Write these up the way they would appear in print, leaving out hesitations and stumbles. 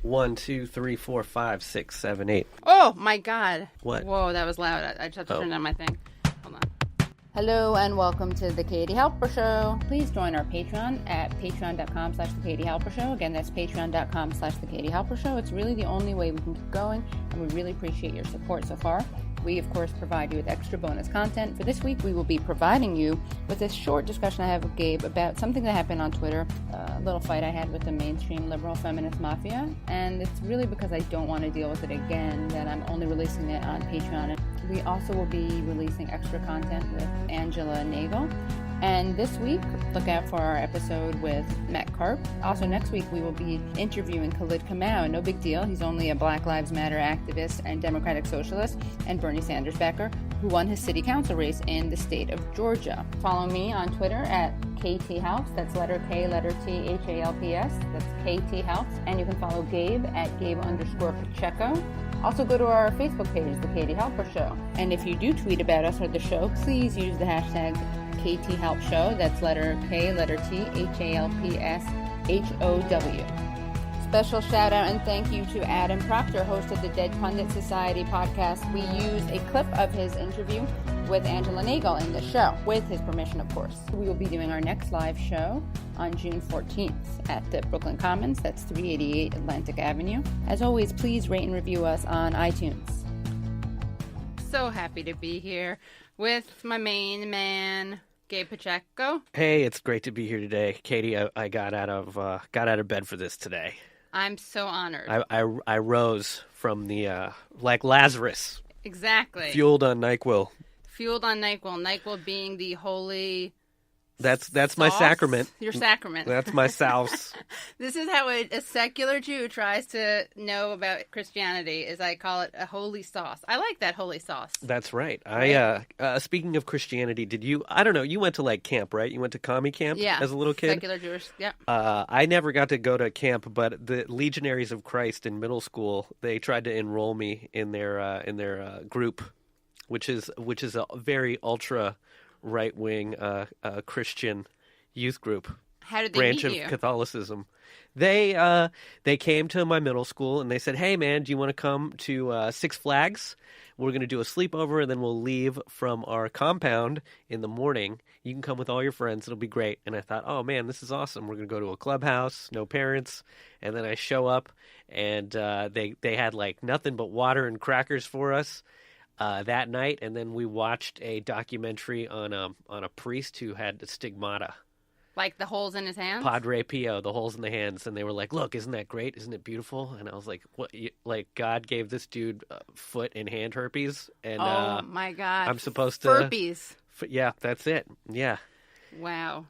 1, 2, 3, 4, 5, 6, 7, 8. Oh, my God. What? Whoa, that was loud. I just have to turn down my thing. Hold on. Hello, and welcome to The Katie Halper Show. Please join our Patreon at patreon.com/The Katie Halper Show. Again, that's patreon.com/The Katie Halper Show. It's really the only way we can keep going, and we really appreciate your support so far. We, of course, provide you with extra bonus content. For this week, we will be providing you with a short discussion I have with Gabe about something that happened on Twitter, a little fight I had with the mainstream liberal feminist mafia, and it's really because I don't want to deal with it again that I'm only releasing it on Patreon. We also will be releasing extra content with Angela Nagle. And this week, look out for our episode with Matt Karp. Also, next week, we will be interviewing Khalid Kamau. No big deal. He's only a Black Lives Matter activist and Democratic Socialist, and Bernie Sanders backer, who won his city council race in the state of Georgia. Follow me on Twitter at KTHalps. That's letter K, letter T, Halps. That's KTHalps. And you can follow Gabe at Gabe_Pacheco. Also go to our Facebook page, The Katie Halper Show. And if you do tweet about us or the show, please use the hashtag KTHalpShow. That's letter K, letter T, HALPSHOW. Special shout out and thank you to Adam Proctor, host of the Dead Pundit Society podcast. We used a clip of his interview with Angela Nagle in the show, with his permission, of course. We will be doing our next live show on June 14th at the Brooklyn Commons. That's 388 Atlantic Avenue. As always, please rate and review us on iTunes. So happy to be here with my main man, Gabe Pacheco. Hey, it's great to be here today, Katie. I got out of bed for this today. I'm so honored. I rose from the like Lazarus. Exactly. Fueled on NyQuil. Fueled on NyQuil. NyQuil being the holy. That's sauce? my sacrament. Your sacrament. That's my sauce. This is how a secular Jew tries to know about Christianity, is I call it a holy sauce. I like that holy sauce. That's right. Speaking of Christianity, I don't know, you went to like camp, right? You went to commie camp as a little kid? Secular Jewish, yeah. I never got to go to camp, but the Legionaries of Christ in middle school, they tried to enroll me in their group, which is a very ultra right-wing Christian youth group. How did they branch meet of you? Catholicism. They came to my middle school and they said, "Hey man, do you want to come to Six Flags? We're going to do a sleepover and then we'll leave from our compound in the morning. You can come with all your friends. It'll be great." And I thought, "Oh man, this is awesome. We're going to go to a clubhouse, no parents." And then I show up and they had like nothing but water and crackers for us that night, and then we watched a documentary on a priest who had the stigmata. Like the holes in his hands? Padre Pio, the holes in the hands. And they were like, "Look, isn't that great? Isn't it beautiful?" And I was like, "What? Like God gave this dude foot and hand herpes?" And oh my God. I'm supposed to... Herpes. Yeah, that's it. Yeah. Wow.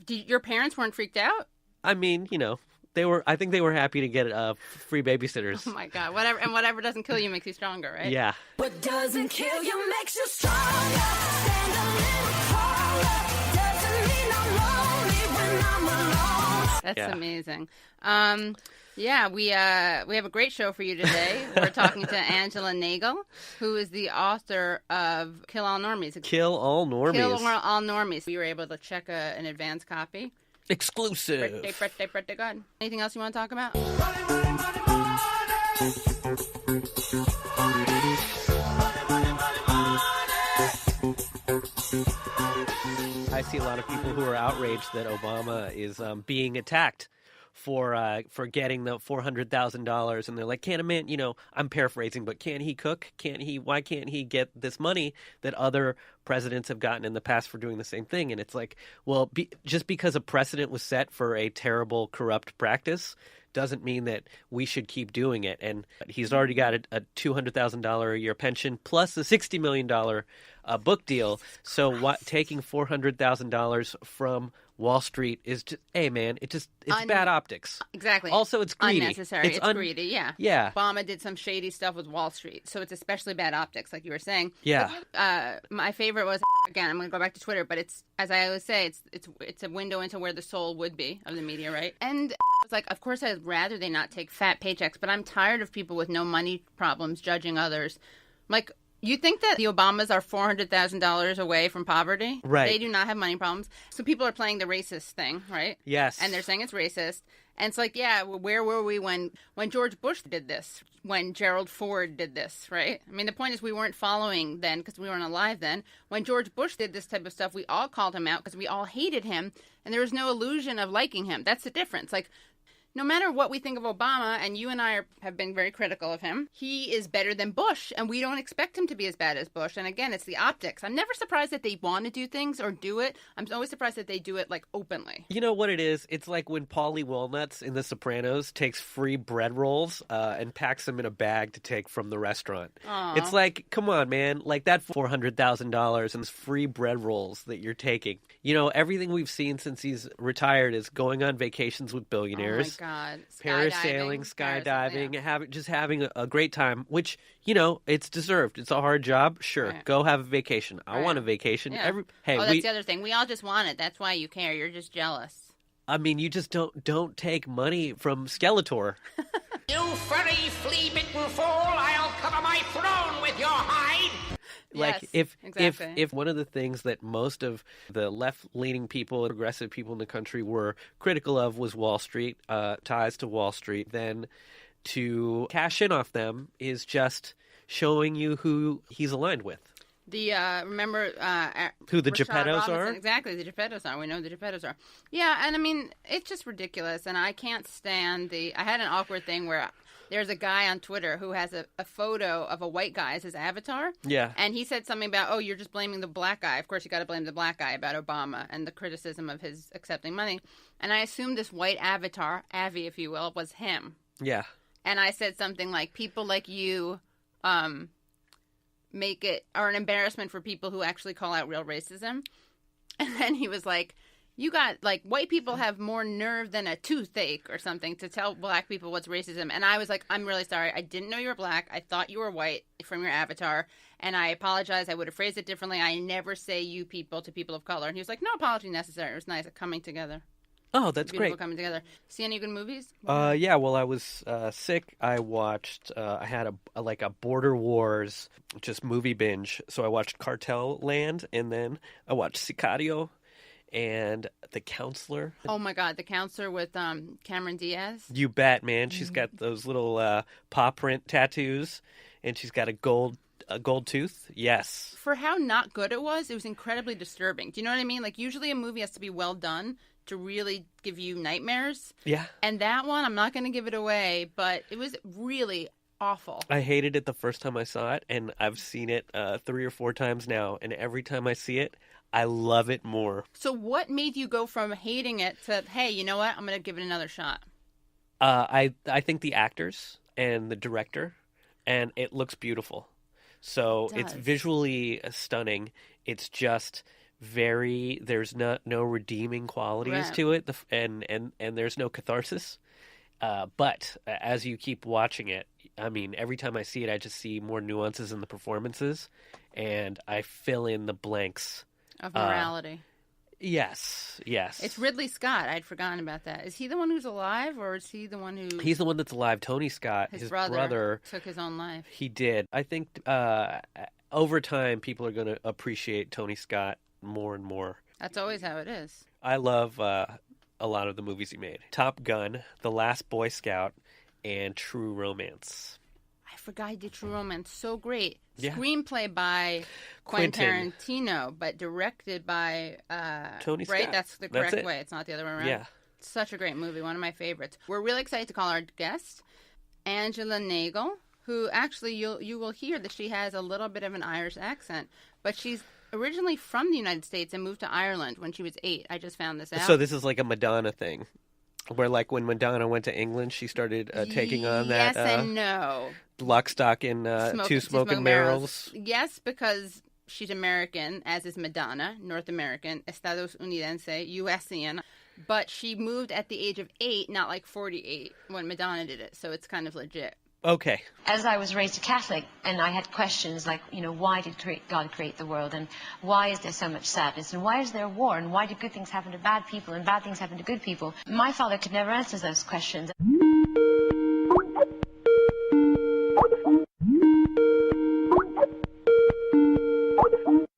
Your parents weren't freaked out? I mean, you know, I think they were happy to get free babysitters. Oh my God! Whatever doesn't kill you makes you stronger, right? Yeah. What doesn't kill you makes you stronger. Stand a little taller. Doesn't mean I'm lonely when I'm alone. That's amazing. Yeah, we have a great show for you today. We're talking to Angela Nagle, who is the author of Kill All Normies. Kill All Normies. Kill All Normies. We were able to check an advance copy. Exclusive. Pretty good. Anything else you want to talk about? I see a lot of people who are outraged that Obama is being attacked for getting the $400,000, and they're like, "Can't a man, you know," I'm paraphrasing, but can't he cook? Why can't he get this money that other presidents have gotten in the past for doing the same thing? And it's like, well, just because a precedent was set for a terrible, corrupt practice doesn't mean that we should keep doing it. And he's already got a $200,000 a year pension plus a $60 million book deal. So taking $400,000 from Wall Street is just, hey man, it's bad optics. Exactly. Also, it's greedy. Unnecessary. It's greedy, yeah. Yeah. Obama did some shady stuff with Wall Street, so it's especially bad optics, like you were saying. Yeah. But, my favorite was, again, I'm going to go back to Twitter, but it's, as I always say, it's a window into where the soul would be of the media, right? And it's like, of course, I'd rather they not take fat paychecks, but I'm tired of people with no money problems judging others. Like, you think that the Obamas are $400,000 away from poverty? Right. They do not have money problems. So people are playing the racist thing, right? Yes. And they're saying it's racist. And it's like, yeah, where were we when George Bush did this? When Gerald Ford did this, right? I mean, the point is we weren't following then because we weren't alive then. When George Bush did this type of stuff, we all called him out because we all hated him, and there was no illusion of liking him. That's the difference. Like, no matter what we think of Obama, and you and I have been very critical of him, he is better than Bush, and we don't expect him to be as bad as Bush. And again, it's the optics. I'm never surprised that they want to do things or do it. I'm always surprised that they do it, like, openly. You know what it is? It's like when Paulie Walnuts in The Sopranos takes free bread rolls and packs them in a bag to take from the restaurant. Aww. It's like, come on, man. Like that $400,000 and free bread rolls that you're taking. You know, everything we've seen since he's retired is going on vacations with billionaires. Oh, my God. Parasailing, skydiving, having a great time, which, you know, it's deserved. It's a hard job. Sure, right. Go have a vacation. I want a vacation. Yeah. Hey, that's the other thing. We all just want it. That's why you care. You're just jealous. I mean, you just don't take money from Skeletor. You furry, flea-bitten fool, I'll cover my throne with your hide. Like, yes, exactly. if one of the things that most of the left-leaning people, progressive people in the country were critical of was Wall Street, ties to Wall Street, then to cash in off them is just showing you who he's aligned with. The remember who the Rashad Geppettos Robinson. are? Exactly, the Geppettos are. We know the Geppettos are. Yeah, and I mean, it's just ridiculous, and I can't stand I had an awkward thing where there's a guy on Twitter who has a photo of a white guy as his avatar. Yeah. And he said something about, oh, you're just blaming the black guy. Of course, you got to blame the black guy about Obama and the criticism of his accepting money. And I assumed this white avatar, Avi, if you will, was him. Yeah. And I said something like, people like you make it, are an embarrassment for people who actually call out real racism. And then he was like, you got, like, white people have more nerve than a toothache or something to tell black people what's racism. And I was like, I'm really sorry. I didn't know you were black. I thought you were white from your avatar. And I apologize. I would have phrased it differently. I never say you people to people of color. And he was like, no apology necessary. It was nice. Coming together. Oh, that's Beautiful great. Coming together. See any good movies? Yeah, well, I was sick. I watched, I had a Border Wars just movie binge. So I watched Cartel Land, and then I watched Sicario and The Counselor. Oh my God, The Counselor with Cameron Diaz. You bet, man. She's got those little paw print tattoos, and she's got a gold tooth. Yes. For how not good it was incredibly disturbing. Do you know what I mean? Like, usually a movie has to be well done to really give you nightmares. Yeah. And that one, I'm not going to give it away, but it was really awful. I hated it the first time I saw it, and I've seen it 3 or 4 times now, and every time I see it, I love it more. So what made you go from hating it to, hey, you know what? I'm going to give it another shot. I think the actors and the director, and it looks beautiful. So it's visually stunning. It's just there's no redeeming qualities to it, and there's no catharsis. But as you keep watching it, I mean, every time I see it, I just see more nuances in the performances, and I fill in the blanks. Of morality. Yes. It's Ridley Scott. I'd forgotten about that. Is he the one who's alive, or is he the one who... He's the one that's alive. Tony Scott, his brother... took his own life. He did. I think over time, people are going to appreciate Tony Scott more and more. That's always how it is. I love a lot of the movies he made. Top Gun, The Last Boy Scout, and True Romance. I forgot he did True Romance. So great. Yeah. Screenplay by Quentin Tarantino, but directed by Tony Scott. Right? That's the correct way. It's not the other way around. Yeah. Such a great movie. One of my favorites. We're really excited to call our guest Angela Nagle, who actually you will hear that she has a little bit of an Irish accent, but she's originally from the United States and moved to Ireland when she was 8. I just found this out. So this is like a Madonna thing, where like when Madonna went to England, she started taking on that. Yes and no. Lock, stock, and two smoking barrels. Yes, because she's American, as is Madonna, North American, Estados Unidense, U.S.ian. But she moved at the age of 8, not like 48 when Madonna did it. So it's kind of legit. Okay. As I was raised a Catholic, and I had questions like, why did God create the world, and why is there so much sadness, and why is there war, and why do good things happen to bad people, and bad things happen to good people? My father could never answer those questions.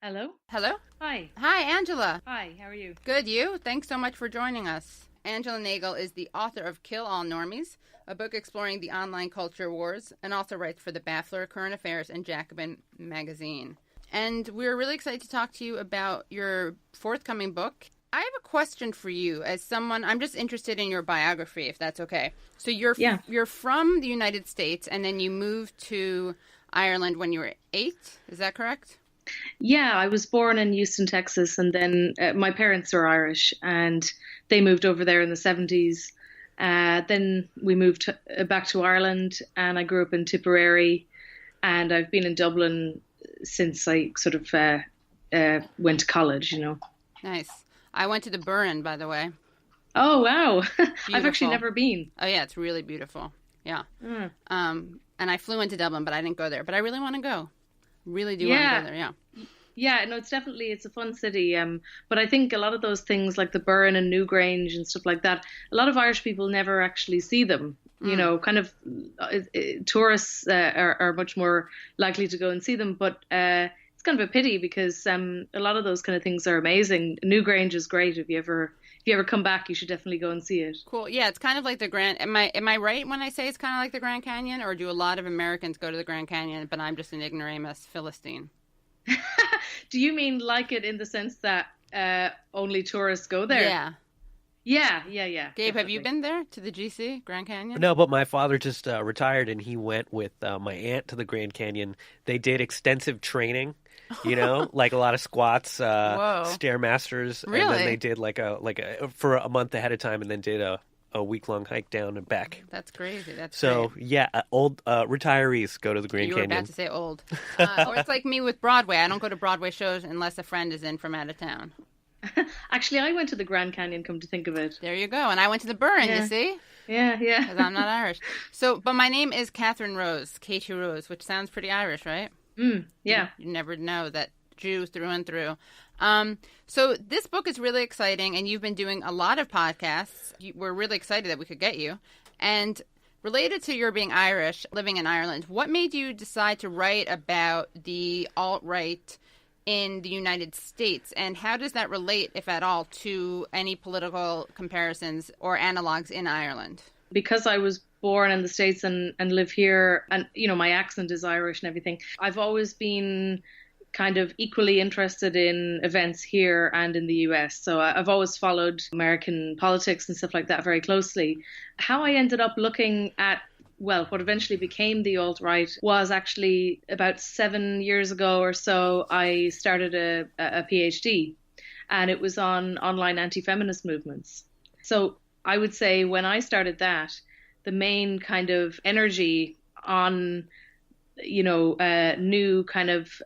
Hello? Hello? Hi. Hi, Angela. Hi, how are you? Good, you? Thanks so much for joining us. Angela Nagle is the author of Kill All Normies, a book exploring the online culture wars, and also writes for The Baffler, Current Affairs, and Jacobin magazine. And we're really excited to talk to you about your forthcoming book. I have a question for you as someone, I'm just interested in your biography, if that's okay. So you're from the United States, and then you moved to Ireland when you were 8, is that correct? Yeah, I was born in Houston, Texas, and then my parents are Irish, and they moved over there in the 70s. Then we moved back to Ireland, and I grew up in Tipperary, and I've been in Dublin since I sort of went to college, Nice. I went to the Burren, by the way. Oh, wow. Beautiful. I've actually never been. Oh, yeah, it's really beautiful. Yeah. And I flew into Dublin, but I didn't go there. But I really want to go. Really do want to go there, yeah. Yeah, no, it's a fun city. But I think a lot of those things like the Burren and Newgrange and stuff like that, a lot of Irish people never actually see them. Kind of tourists are much more likely to go and see them. But it's kind of a pity because a lot of those kind of things are amazing. Newgrange is great. If you ever come back, you should definitely go and see it. Cool. Yeah, it's kind of like the Grand. Am I right when I say it's kind of like the Grand Canyon, or do a lot of Americans go to the Grand Canyon, but I'm just an ignoramus Philistine? Do you mean like it in the sense that only tourists go there? Yeah. Yeah. Gabe, definitely. have you been there to the GC, Grand Canyon? No, but my father just retired, and he went with my aunt to the Grand Canyon. They did extensive training, like a lot of squats, Stairmasters. Really? And then they did like a for a month ahead of time, and then did a week-long hike down and back. That's crazy. That's so great. yeah, old retirees go to the Grand You Canyon. were about to say old. Or it's like me with Broadway. I don't go to Broadway shows unless a friend is in from out of town. Actually, I went to the Grand Canyon, come to think of it. There you go. And I went to the Burren, you see? Yeah. Because I'm not Irish. But my name is Catherine Rose, Katie Rose, which sounds pretty Irish, right? Yeah. You never know that Jew through and through. So this book is really exciting, and you've been doing a lot of podcasts. We're really excited that we could get you. And related to your being Irish, living in Ireland, what made you decide to write about the alt-right in the United States, and how does that relate, if at all, to any political comparisons or analogs in Ireland? Because I was born in the States and live here, and my accent is Irish and everything, I've always been kind of equally interested in events here and in the US. So I've always followed American politics and stuff like that very closely. How I ended up looking at what eventually became the alt-right was actually about 7 years ago or so. I started a PhD, and it was on online anti-feminist movements. So I would say when I started that, the main kind of energy on, new kind of,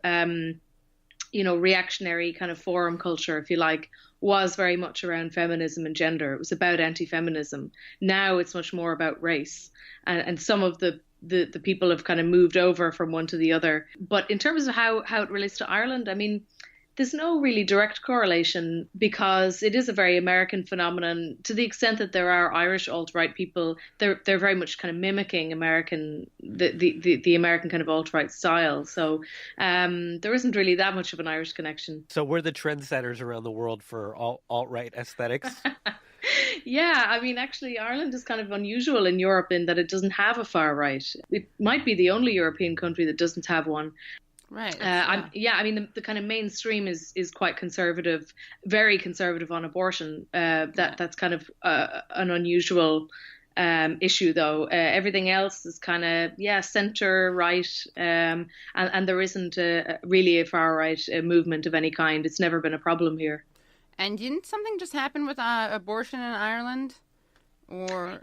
reactionary kind of forum culture, if you like, was very much around feminism and gender. It was about anti-feminism. Now it's much more about race. And some of the people have kind of moved over from one to the other. But in terms of how it relates to Ireland, I mean, there's no really direct correlation because it is a very American phenomenon. To the extent that there are Irish alt-right people, they're very much kind of mimicking the American kind of alt-right style. So there isn't really that much of an Irish connection. So we're the trendsetters around the world for alt-right aesthetics. Yeah, I mean, actually, Ireland is kind of unusual in Europe in that it doesn't have a far right. It might be the only European country that doesn't have one. Right. I mean, the kind of mainstream is quite conservative, very conservative on abortion. That's kind of an unusual issue, though. Everything else is kind of, center right, and there isn't really a far right movement of any kind. It's never been a problem here. And didn't something just happen with abortion in Ireland? Or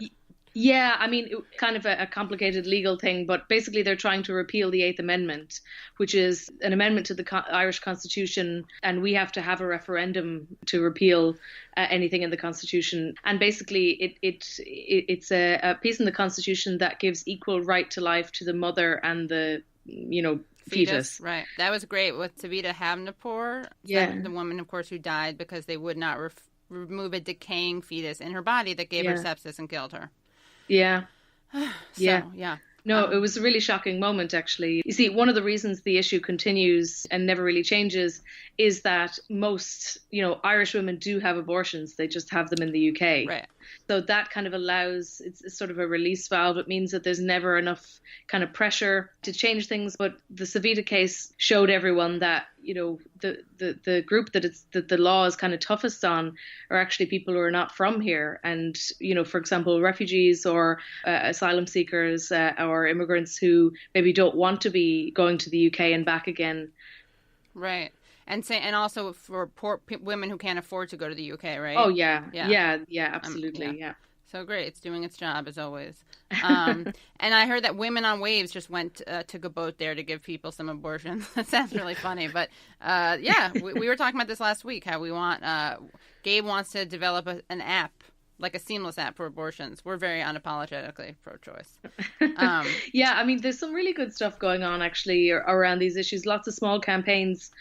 yeah, I mean, kind of a complicated legal thing, but basically they're trying to repeal the Eighth Amendment, which is an amendment to the Irish Constitution, and we have to have a referendum to repeal anything in the Constitution. And basically, it's a piece in the Constitution that gives equal right to life to the mother and the fetus. Right. That was great with Savita Havnapur. Yeah. The woman, of course, who died because they would not remove a decaying fetus in her body that gave her sepsis and killed her. Yeah. Yeah. No, it was a really shocking moment, actually. You see, one of the reasons the issue continues and never really changes is that most, Irish women do have abortions. They just have them in the UK. Right. So that kind of allows, it's sort of a release valve. It means that there's never enough kind of pressure to change things. But the Savita case showed everyone that, you know, the group that the law is kind of toughest on are actually people who are not from here. And, you know, for example, refugees or asylum seekers or immigrants who maybe don't want to be going to the UK and back again. Right. And also for poor women who can't afford to go to the UK, right? Oh, yeah, absolutely, yeah. So great. It's doing its job, as always. And I heard that Women on Waves just went took a boat there to give people some abortions. That sounds really funny. But, we were talking about this last week, how we want Gabe wants to develop an app, like a seamless app for abortions. We're very unapologetically pro-choice. Yeah, I mean, there's some really good stuff going on, actually, around these issues. Lots of small campaigns.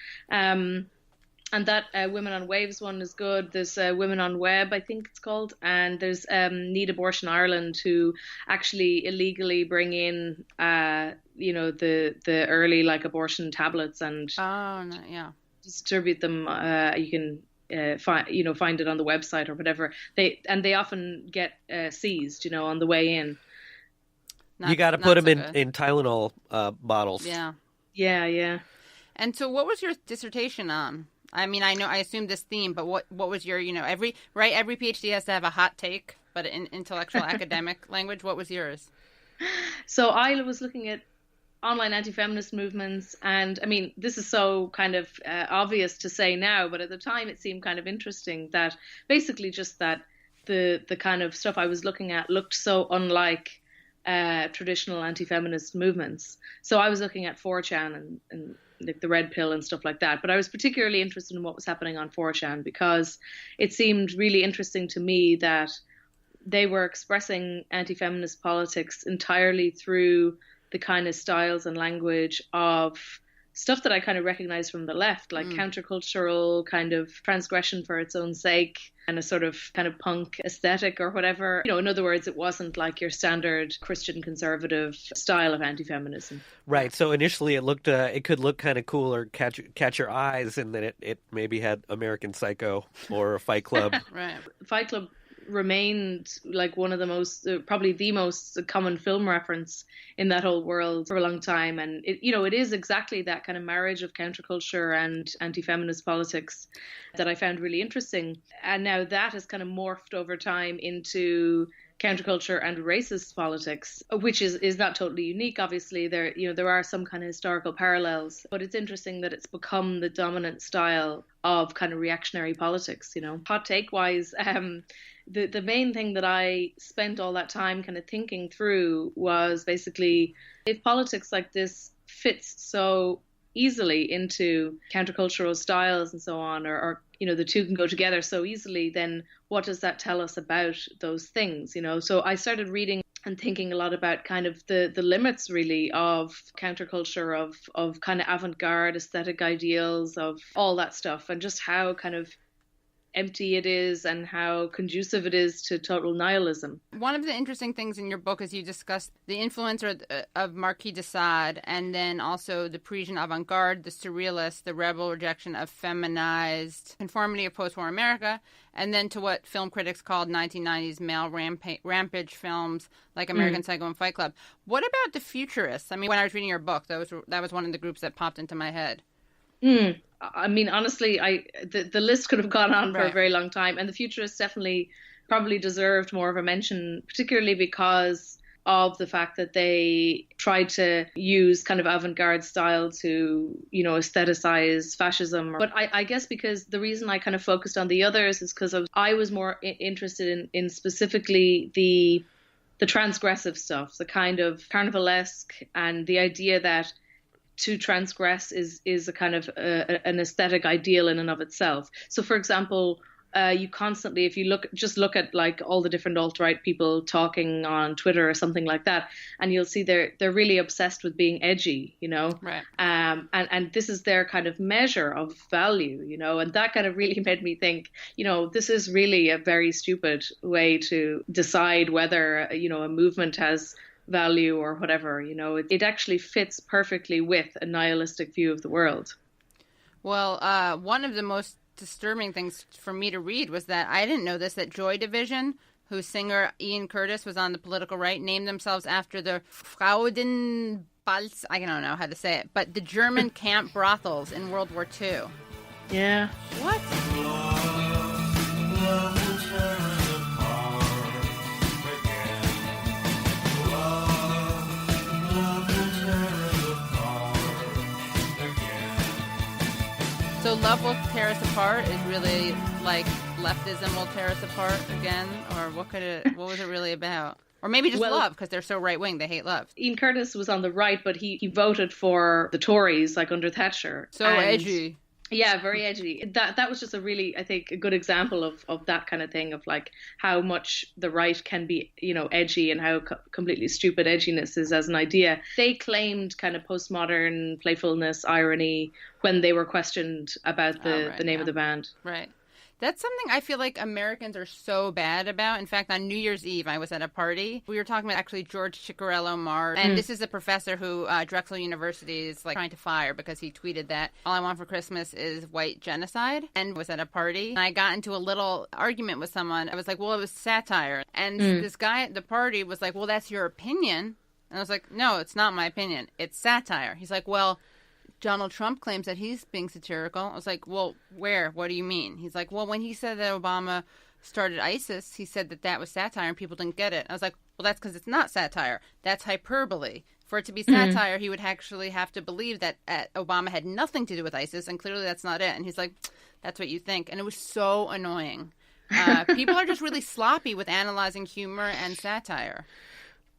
And that Women on Waves one is good. There's Women on Web, I think it's called. And there's Need Abortion Ireland, who actually illegally bring in, you know, the early, like, abortion tablets and distribute them. You can find it on the website or whatever. They often get seized, you know, on the way in. You got to put them in Tylenol bottles. Yeah. And so, what was your dissertation on? I mean, I assume this theme, but what was your, you know, every PhD has to have a hot take, but in intellectual academic language, what was yours? So I was looking at online anti-feminist movements, and I mean, this is so kind of obvious to say now, but at the time it seemed kind of interesting that basically just that the kind of stuff I was looking at looked so unlike traditional anti-feminist movements. So I was looking at 4chan and like the red pill and stuff like that, but I was particularly interested in what was happening on 4chan because it seemed really interesting to me that they were expressing anti-feminist politics entirely through the kind of styles and language of stuff that I kind of recognize from the left, like countercultural kind of transgression for its own sake and a sort of kind of punk aesthetic or whatever. You know, in other words, it wasn't like your standard Christian conservative style of anti-feminism. Right. So initially it could look kind of cool or catch your eyes, and then it maybe had American Psycho or Fight Club. Right. Fight Club remained like one of the most, probably the most common film reference in that whole world for a long time. And it, you know, it is exactly that kind of marriage of counterculture and anti-feminist politics that I found really interesting. And now that has kind of morphed over time into counterculture and racist politics, which is not totally unique. Obviously, there are some kind of historical parallels, but it's interesting that it's become the dominant style of kind of reactionary politics. You know, hot take wise, the main thing that I spent all that time kind of thinking through was basically if politics like this fits so easily into countercultural styles and so on, or you know, the two can go together so easily, then what does that tell us about those things, you know? So I started reading and thinking a lot about kind of the limits really of counterculture, of kind of avant-garde aesthetic ideals, of all that stuff, and just how kind of empty it is and how conducive it is to total nihilism. One of the interesting things in your book is you discuss the influence of Marquis de Sade, and then also the Parisian avant-garde, the surrealist, the rebel rejection of feminized conformity of post-war America, and then to what film critics called 1990s male rampage films like American Psycho and Fight Club. What about the futurists? I mean, when I was reading your book, that was one of the groups that popped into my head. I mean, honestly, the list could have gone on for a very long time, and the futurists definitely probably deserved more of a mention, particularly because of the fact that they tried to use kind of avant-garde style to, you know, aestheticize fascism. But I guess because the reason I kind of focused on the others is because I was more interested in specifically the transgressive stuff, the kind of carnivalesque, and the idea that to transgress is a kind of an aesthetic ideal in and of itself. So, for example, you constantly, if you look at like all the different alt-right people talking on Twitter or something like that, and you'll see they're really obsessed with being edgy, you know, right? And this is their kind of measure of value, you know, and that kind of really made me think, you know, this is really a very stupid way to decide whether, you know, a movement has value or whatever. You know, it actually fits perfectly with a nihilistic view of the world. Well, one of the most disturbing things for me to read was that I didn't know this, that Joy Division, whose singer Ian Curtis was on the political right, named themselves after the FwdRad.io. I don't know how to say it, but the German camp brothels in World War II. Yeah. What? So love will tear us apart is really like leftism will tear us apart again, or what was it really about? Or maybe just love, because they're so right-wing, they hate love. Ian Curtis was on the right, but he voted for the Tories, like under Thatcher. So edgy. Yeah, very edgy. That was just a really, I think, a good example of that kind of thing, of like how much the right can be, edgy, and how completely stupid edginess is as an idea. They claimed kind of postmodern playfulness, irony, when they were questioned about the name of the band. Right. That's something I feel like Americans are so bad about. In fact, on New Year's Eve, I was at a party. We were talking about actually George Ciccarello Mars. And this is a professor who Drexel University is like trying to fire because he tweeted that all I want for Christmas is white genocide, and was at a party. And I got into a little argument with someone. I was like, well, it was satire. And this guy at the party was like, well, that's your opinion. And I was like, no, it's not my opinion. It's satire. He's like, well, Donald Trump claims that he's being satirical. I was like, well, where? What do you mean? He's like, well, when he said that Obama started ISIS, he said that was satire and people didn't get it. I was like, well, that's because it's not satire. That's hyperbole. For it to be satire, he would actually have to believe that Obama had nothing to do with ISIS, and clearly that's not it. And he's like, that's what you think. And it was so annoying. People are just really sloppy with analyzing humor and satire.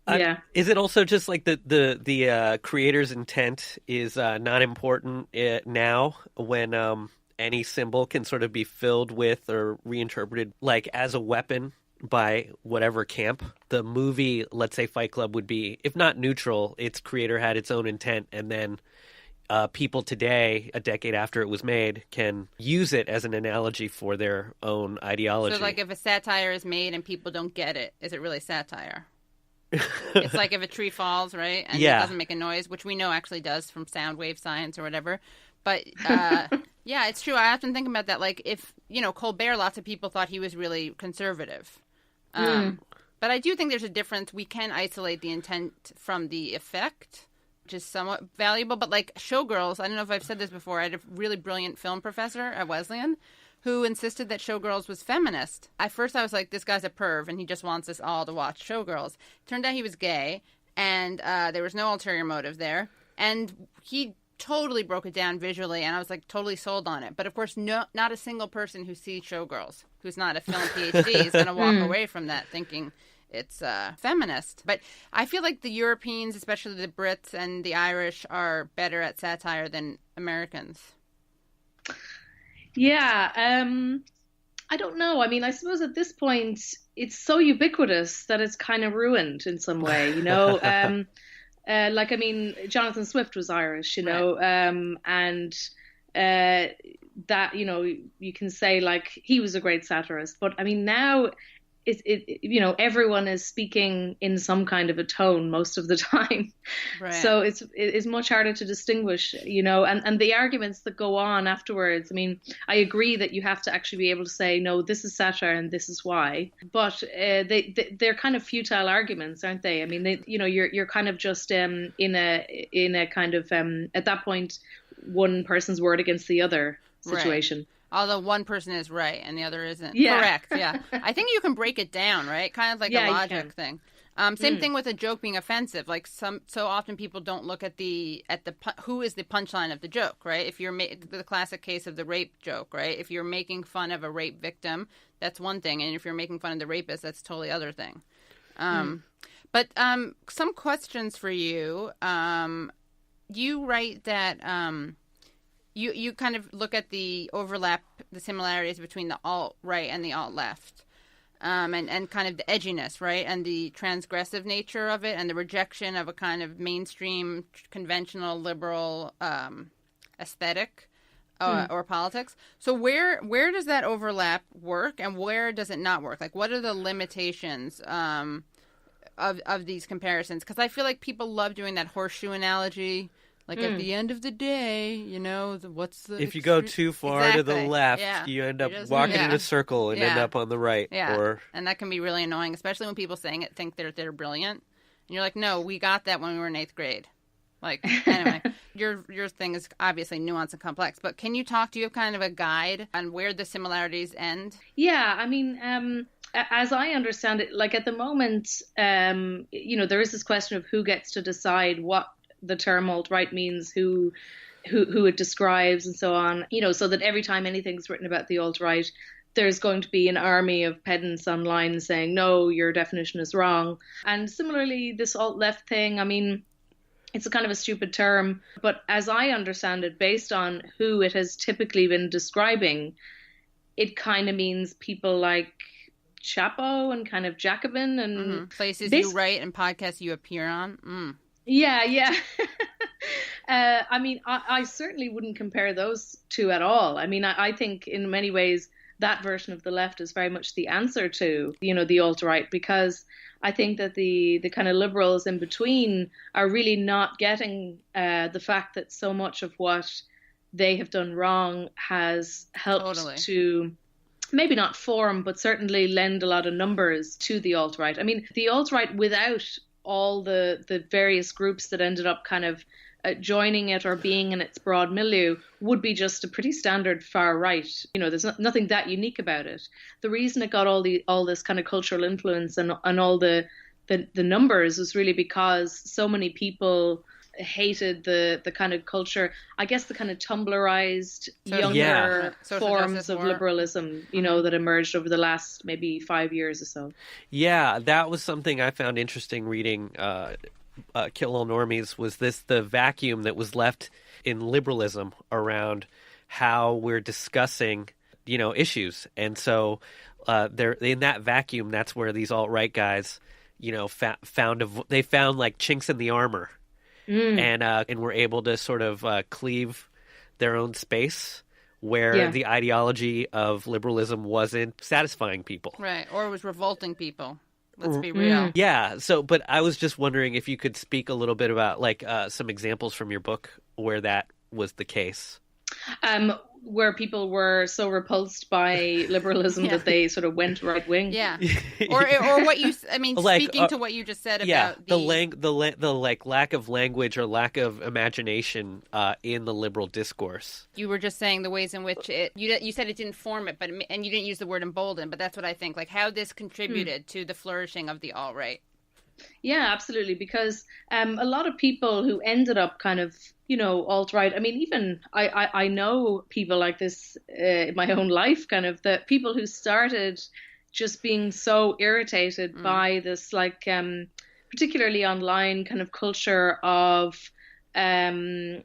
Yeah. Is it also just like the creator's intent is not important now, when any symbol can sort of be filled with or reinterpreted like as a weapon by whatever camp? The movie, let's say Fight Club, would be, if not neutral, its creator had its own intent, and then people today, a decade after it was made, can use it as an analogy for their own ideology. So like if a satire is made and people don't get it, is it really satire? It's like if a tree falls, right? And it doesn't make a noise, which we know actually does from sound wave science or whatever. But yeah, it's true. I often think about that. Like if, Colbert, lots of people thought he was really conservative. But I do think there's a difference. We can isolate the intent from the effect, which is somewhat valuable. But like Showgirls, I don't know if I've said this before. I had a really brilliant film professor at Wesleyan who insisted that Showgirls was feminist. At first I was like, this guy's a perv and he just wants us all to watch Showgirls. Turned out he was gay, and there was no ulterior motive there. And he totally broke it down visually, and I was like totally sold on it. But of course, not a single person who sees Showgirls, who's not a film PhD, is going to walk away from that thinking it's feminist. But I feel like the Europeans, especially the Brits and the Irish, are better at satire than Americans. Yeah, I don't know. I mean, I suppose at this point it's so ubiquitous that it's kind of ruined in some way, Jonathan Swift was Irish, and that, you can say like he was a great satirist, but I mean now everyone is speaking in some kind of a tone most of the time. Right. So it's much harder to distinguish, and the arguments that go on afterwards. I mean, I agree that you have to actually be able to say, no, this is satire and this is why, but they're kind of futile arguments, aren't they? I mean, you're kind of just in a kind of at that point, one person's word against the other situation. Right. Although one person is right and the other isn't. Yeah. Correct, yeah. I think you can break it down, right? Kind of like a logic thing. Same thing with a joke being offensive. Like so often people don't look at who is the punchline of the joke, right? If you're the classic case of the rape joke, right? If you're making fun of a rape victim, that's one thing, and if you're making fun of the rapist, that's a totally other thing. But some questions for you. You write that. You kind of look at the overlap, the similarities between the alt-right and the alt-left, and kind of the edginess, right, and the transgressive nature of it, and the rejection of a kind of mainstream, conventional, liberal aesthetic or politics. So where does that overlap work, and where does it not work? Like, what are the limitations of these comparisons? Because I feel like people love doing that horseshoe analogy. Like at the end of the day, what's the... If you go too far to the left, yeah. you end up walking in a circle and end up on the right. Yeah, and that can be really annoying, especially when people saying it think they're brilliant. And you're like, no, we got that when we were in 8th grade. Like, anyway, your thing is obviously nuanced and complex, but do you have kind of a guide on where the similarities end? Yeah, I mean, as I understand it, like at the moment, there is this question of who gets to decide what the term alt-right means, who it describes and so on, so that every time anything's written about the alt-right, there's going to be an army of pedants online saying, no, your definition is wrong. And similarly, this alt-left thing, I mean, it's a kind of a stupid term, but as I understand it, based on who it has typically been describing, it kind of means people like Chapo and kind of Jacobin and places you write and podcasts you appear on. Yeah. I mean, I certainly wouldn't compare those two at all. I mean, I think in many ways that version of the left is very much the answer to, the alt-right, because I think that the kind of liberals in between are really not getting the fact that so much of what they have done wrong has helped to maybe not form, but certainly lend a lot of numbers to the alt-right. I mean, the alt-right without all the various groups that ended up kind of joining it or being in its broad milieu would be just a pretty standard far right. There's nothing that unique about it. The reason it got all this kind of cultural influence and all the numbers was really because so many people hated the kind of culture, I guess the kind of Tumblrized younger forms of liberalism, that emerged over the last maybe 5 years or so. Yeah, that was something I found interesting reading Kill All Normies, was the vacuum that was left in liberalism around how we're discussing, issues. And so they're in that vacuum, that's where these alt-right guys, found like chinks in the armor. And were able to sort of cleave their own space where the ideology of liberalism wasn't satisfying people. Right, or it was revolting people. Let's be real. Yeah, but I was just wondering if you could speak a little bit about some examples from your book where that was the case. Where people were so repulsed by liberalism that they sort of went right wing. Yeah, or what you, I mean, speaking to what you just said about the lack of language or lack of imagination in the liberal discourse. You were just saying the ways in which you said it didn't form it, and you didn't use the word emboldened, but that's what I think, like how this contributed to the flourishing of the alt-right. Yeah, absolutely. Because a lot of people who ended up kind of, alt-right, I mean, even I know people like this in my own life, kind of the people who started just being so irritated by this, particularly online kind of culture of, the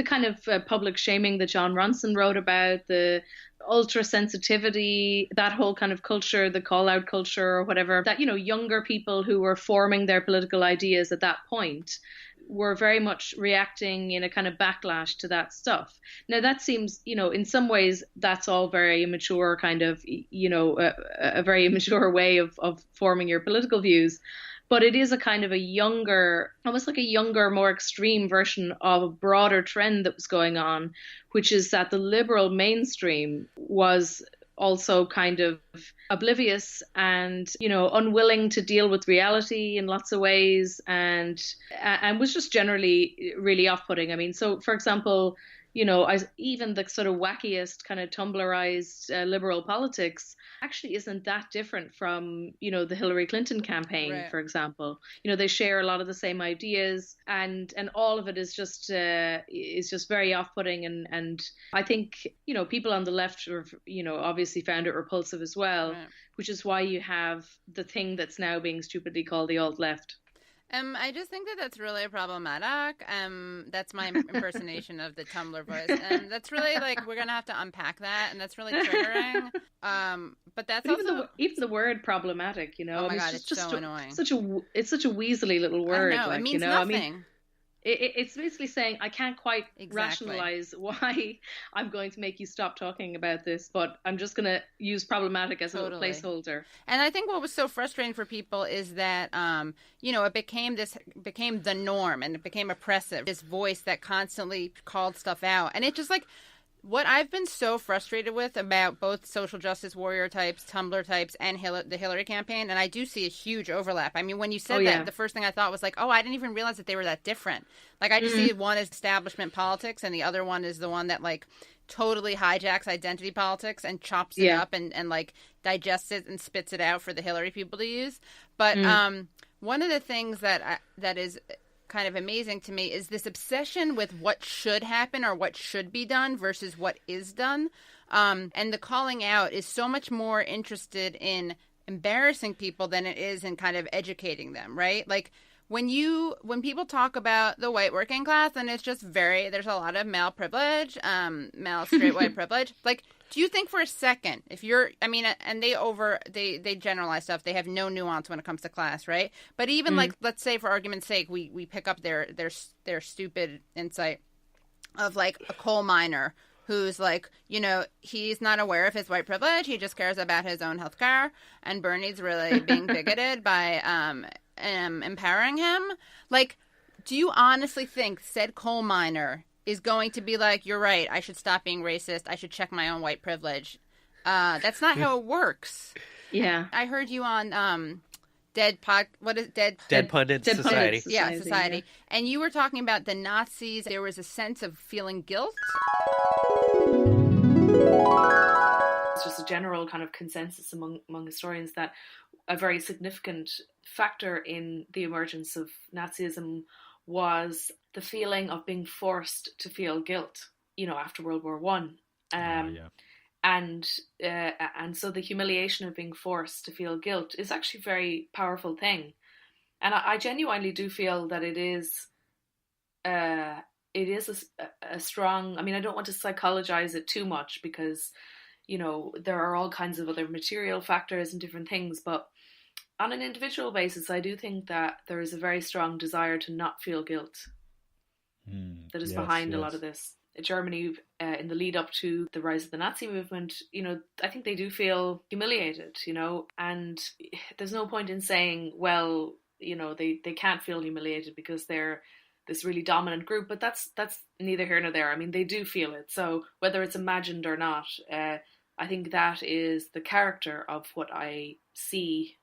kind of public shaming that John Ronson wrote about, the ultra sensitivity, that whole kind of culture, the call out culture or whatever, that, younger people who were forming their political ideas at that point were very much reacting in a kind of backlash to that stuff. Now that seems, in some ways that's all very immature, kind of, a very immature way of forming your political views. But it is a kind of a younger, almost like a younger, more extreme version of a broader trend that was going on, which is that the liberal mainstream was also kind of oblivious and, unwilling to deal with reality in lots of ways, and was just generally really off-putting. I mean, so for example, even the sort of wackiest kind of Tumblrized liberal politics actually isn't that different from, the Hillary Clinton campaign, right, for example. They share a lot of the same ideas, and all of it is just very off-putting. And I think, people on the left are, obviously found it repulsive as well, right, which is why you have the thing that's now being stupidly called the alt-left. I just think that that's really problematic. That's my impersonation of the Tumblr voice. And that's really, we're going to have to unpack that, and that's really triggering. But that's even the word problematic, Oh my God, it's just so annoying. It's such a weaselly little word. I know, it means nothing. It's basically saying, I can't quite Exactly. rationalize why I'm going to make you stop talking about this, but I'm just going to use problematic as a little placeholder. And I think what was so frustrating for people is that, it became the norm, and it became oppressive. This voice that constantly called stuff out. And it just like, what I've been so frustrated with about both social justice warrior types, Tumblr types, and the Hillary campaign, and I do see a huge overlap. I mean, when you said that, the first thing I thought was like, oh, I didn't even realize that they were that different. Like, I just see one as establishment politics, and the other one is the one that, like, totally hijacks identity politics and chops it up and like, digests it and spits it out for the Hillary people to use. But one of the things that is kind of amazing to me is this obsession with what should happen or what should be done versus what is done. And the calling out is so much more interested in embarrassing people than it is in kind of educating them, right? Like when people talk about the white working class, and it's just there's a lot of male privilege, male straight white privilege. Like, do you think for a second, and they generalize stuff, they have no nuance when it comes to class, right? But even like, let's say for argument's sake, we pick up their stupid insight of like a coal miner who's like, he's not aware of his white privilege, he just cares about his own health care, and Bernie's really being bigoted by empowering him. Like, do you honestly think said coal miner is going to be like, you're right, I should stop being racist, I should check my own white privilege? That's not how it works. Yeah. I heard you on Dead Pundit Society. Yeah, Society. Yeah. And you were talking about the Nazis. There was a sense of feeling guilt. It's just a general kind of consensus among historians that a very significant factor in the emergence of Nazism was the feeling of being forced to feel guilt, after World War One. And so the humiliation of being forced to feel guilt is actually a very powerful thing. And I genuinely do feel that it is a strong, I don't want to psychologize it too much because, there are all kinds of other material factors and different things, but on an individual basis, I do think that there is a very strong desire to not feel guilt that is behind a lot of this. Germany, in the lead up to the rise of the Nazi movement, I think they do feel humiliated, and there's no point in saying, well, they can't feel humiliated because they're this really dominant group, but that's neither here nor there. They do feel it. So whether it's imagined or not, I think that is the character of what I see.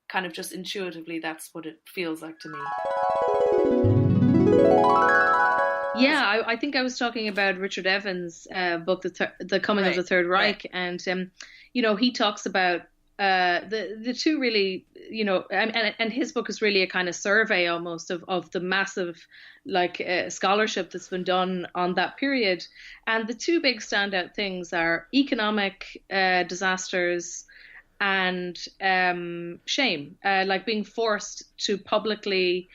Kind of just intuitively, that's what it feels like to me. Yeah, I think I was talking about Richard Evans' book, The Coming of the Third Reich, and he talks about the two really, and his book is really a kind of survey almost of the massive scholarship that's been done on that period, and the two big standout things are economic disasters and shame, like being forced to publicly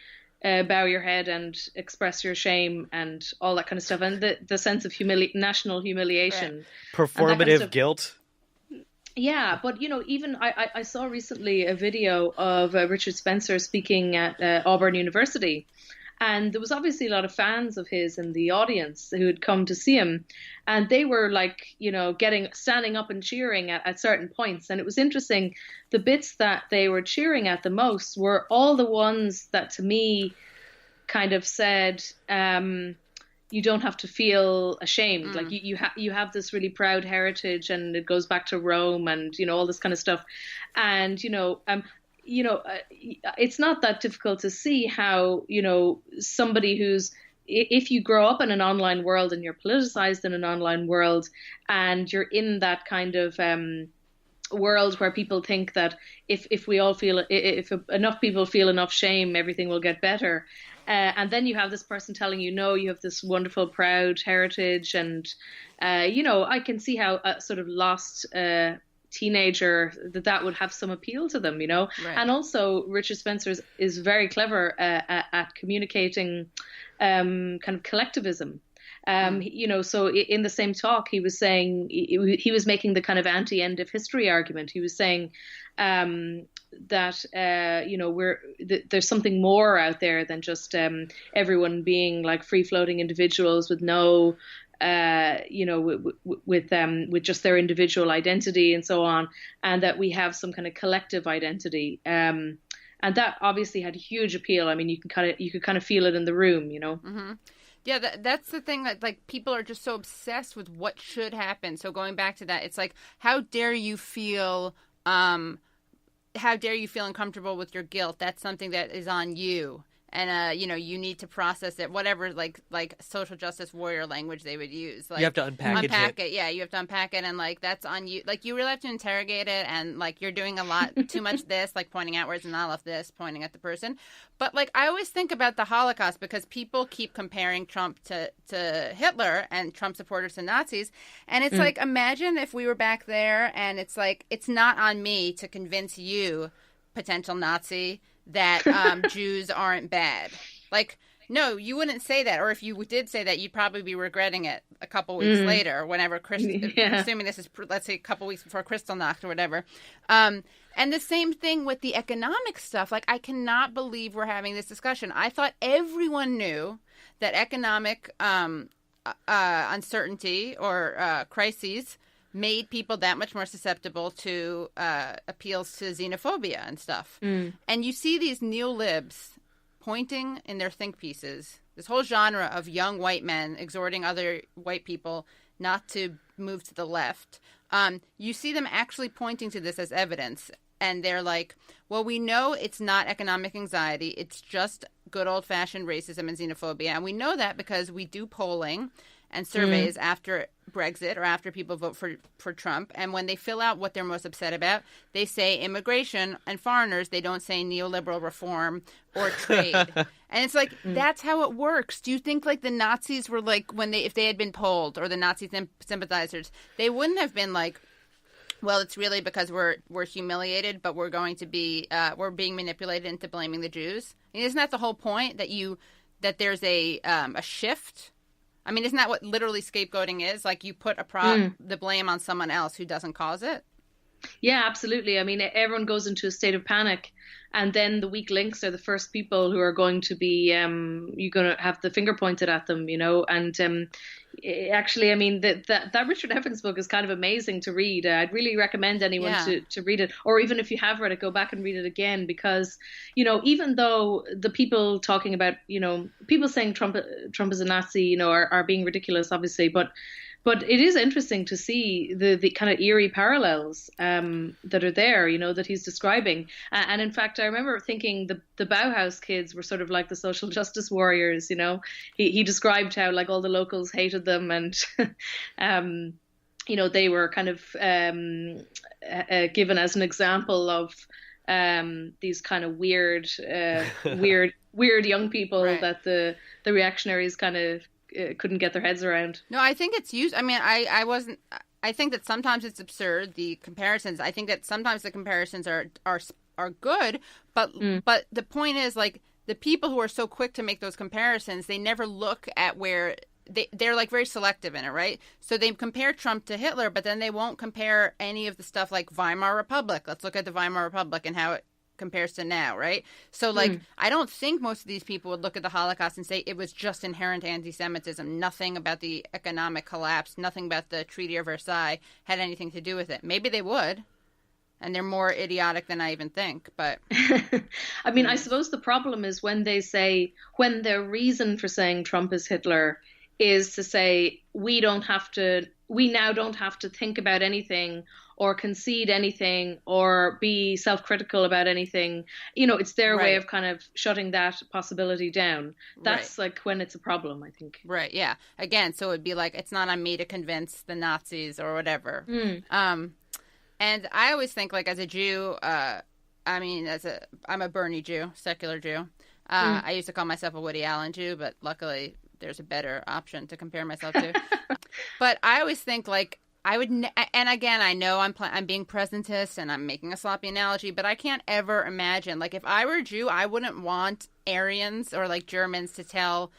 bow your head and express your shame and all that kind of stuff, and the sense of national humiliation, performative kind of guilt. Yeah, but even I saw recently a video of RIchard Spencer speaking at Auburn University, and there was obviously a lot of fans of his in the audience who had come to see him, and they were standing up and cheering at certain points. And it was interesting, the bits that they were cheering at the most were all the ones that to me kind of said, you don't have to feel ashamed. Like you have this really proud heritage, and it goes back to Rome, and all this kind of stuff. And it's not that difficult to see how somebody who's, if you grow up in an online world and you're politicized in an online world, and you're in that kind of world where people think that if enough people feel enough shame, everything will get better. And then you have this person telling you, no, you have this wonderful, proud heritage. And, I can see how a sort of lost teenager, that would have some appeal to them, Right. And also Richard Spencer is very clever at communicating kind of collectivism. So in the same talk, he was saying, he was making the kind of anti-end of history argument. He was saying, that there's something more out there than just everyone being like free floating individuals with no with just their individual identity and so on, and that we have some kind of collective identity. And that obviously had huge appeal. I mean, you could kind of feel it in the room, Mm-hmm. Yeah, that's the thing, that like people are just so obsessed with what should happen. So going back to that, it's like, how dare you feel uncomfortable with your guilt? That's something that is on you. And, you need to process it, whatever, like social justice warrior language they would use. Like, you have to unpack it. Yeah, you have to unpack it. And, like, that's on you. Like, you really have to interrogate it. And, like, you're doing a lot, too much this, like pointing outwards, and all of this, pointing at the person. But, like, I always think about the Holocaust because people keep comparing Trump to Hitler and Trump supporters to Nazis. And it's like, imagine if we were back there and it's like, it's not on me to convince you, potential Nazi, that Jews aren't bad. Like, no, you wouldn't say that. Or if you did say that, you'd probably be regretting it a couple weeks later, whenever assuming this is, let's say, a couple weeks before Kristallnacht or whatever. And the same thing with the economic stuff. Like, I cannot believe we're having this discussion. I thought everyone knew that economic uncertainty or crises made people that much more susceptible to appeals to xenophobia and stuff. And you see these neo-libs pointing in their think pieces, this whole genre of young white men exhorting other white people not to move to the left. You see them actually pointing to this as evidence. And they're like, well, we know it's not economic anxiety. It's just good old-fashioned racism and xenophobia. And we know that because we do polling and surveys after Brexit or after people vote for Trump. And when they fill out what they're most upset about, they say immigration and foreigners. They don't say neoliberal reform or trade. And it's like, that's how it works. Do you think like the Nazis were like, if they had been polled, or the Nazi sympathizers, they wouldn't have been like, well, it's really because we're humiliated, but we're going to be, we're being manipulated into blaming the Jews. And isn't that the whole point, that there's a shift? I mean, isn't that what literally scapegoating is? Like, you put the blame on someone else who doesn't cause it? Yeah, absolutely. I mean, everyone goes into a state of panic, and then the weak links are the first people who are going to be, you're going to have the finger pointed at them, and actually, I mean, that Richard Evans book is kind of amazing to read. I'd really recommend anyone to read it, or even if you have read it, go back and read it again, because, even though the people talking about, people saying Trump is a Nazi, are being ridiculous, obviously, but it is interesting to see the kind of eerie parallels that are there, that he's describing. And in fact, I remember thinking the Bauhaus kids were sort of like the social justice warriors. He described how like all the locals hated them, and they were kind of given as an example of these kind of weird young people that the reactionaries kind of couldn't get their heads around. No, I think it's used. I mean, I think that sometimes it's absurd, the comparisons. I think that sometimes the comparisons are good, but the point is, like, the people who are so quick to make those comparisons, they never look at where they're like very selective in it, right? So they compare Trump to Hitler, but then they won't compare any of the stuff like Weimar Republic. Let's look at the Weimar Republic and how it compares to now, right? So, like, I don't think most of these people would look at the Holocaust and say it was just inherent anti-Semitism. Nothing about the economic collapse, nothing about the Treaty of Versailles had anything to do with it. Maybe they would, and they're more idiotic than I even think, but... I mean, I suppose the problem is when their reason for saying Trump is Hitler is to say we now don't have to think about anything or concede anything or be self-critical about anything. It's their way of kind of shutting that possibility down. That's like when it's a problem, I think. Right, yeah. Again, so it'd be like, it's not on me to convince the Nazis or whatever. And I always think, like, as a Jew, I'm a Bernie Jew, secular Jew. I used to call myself a Woody Allen Jew, but luckily there's a better option to compare myself to. But I always think, like, I would, and again, I know I'm being presentist and I'm making a sloppy analogy, but I can't ever imagine, like, if I were a Jew, I wouldn't want Aryans or like Germans to tell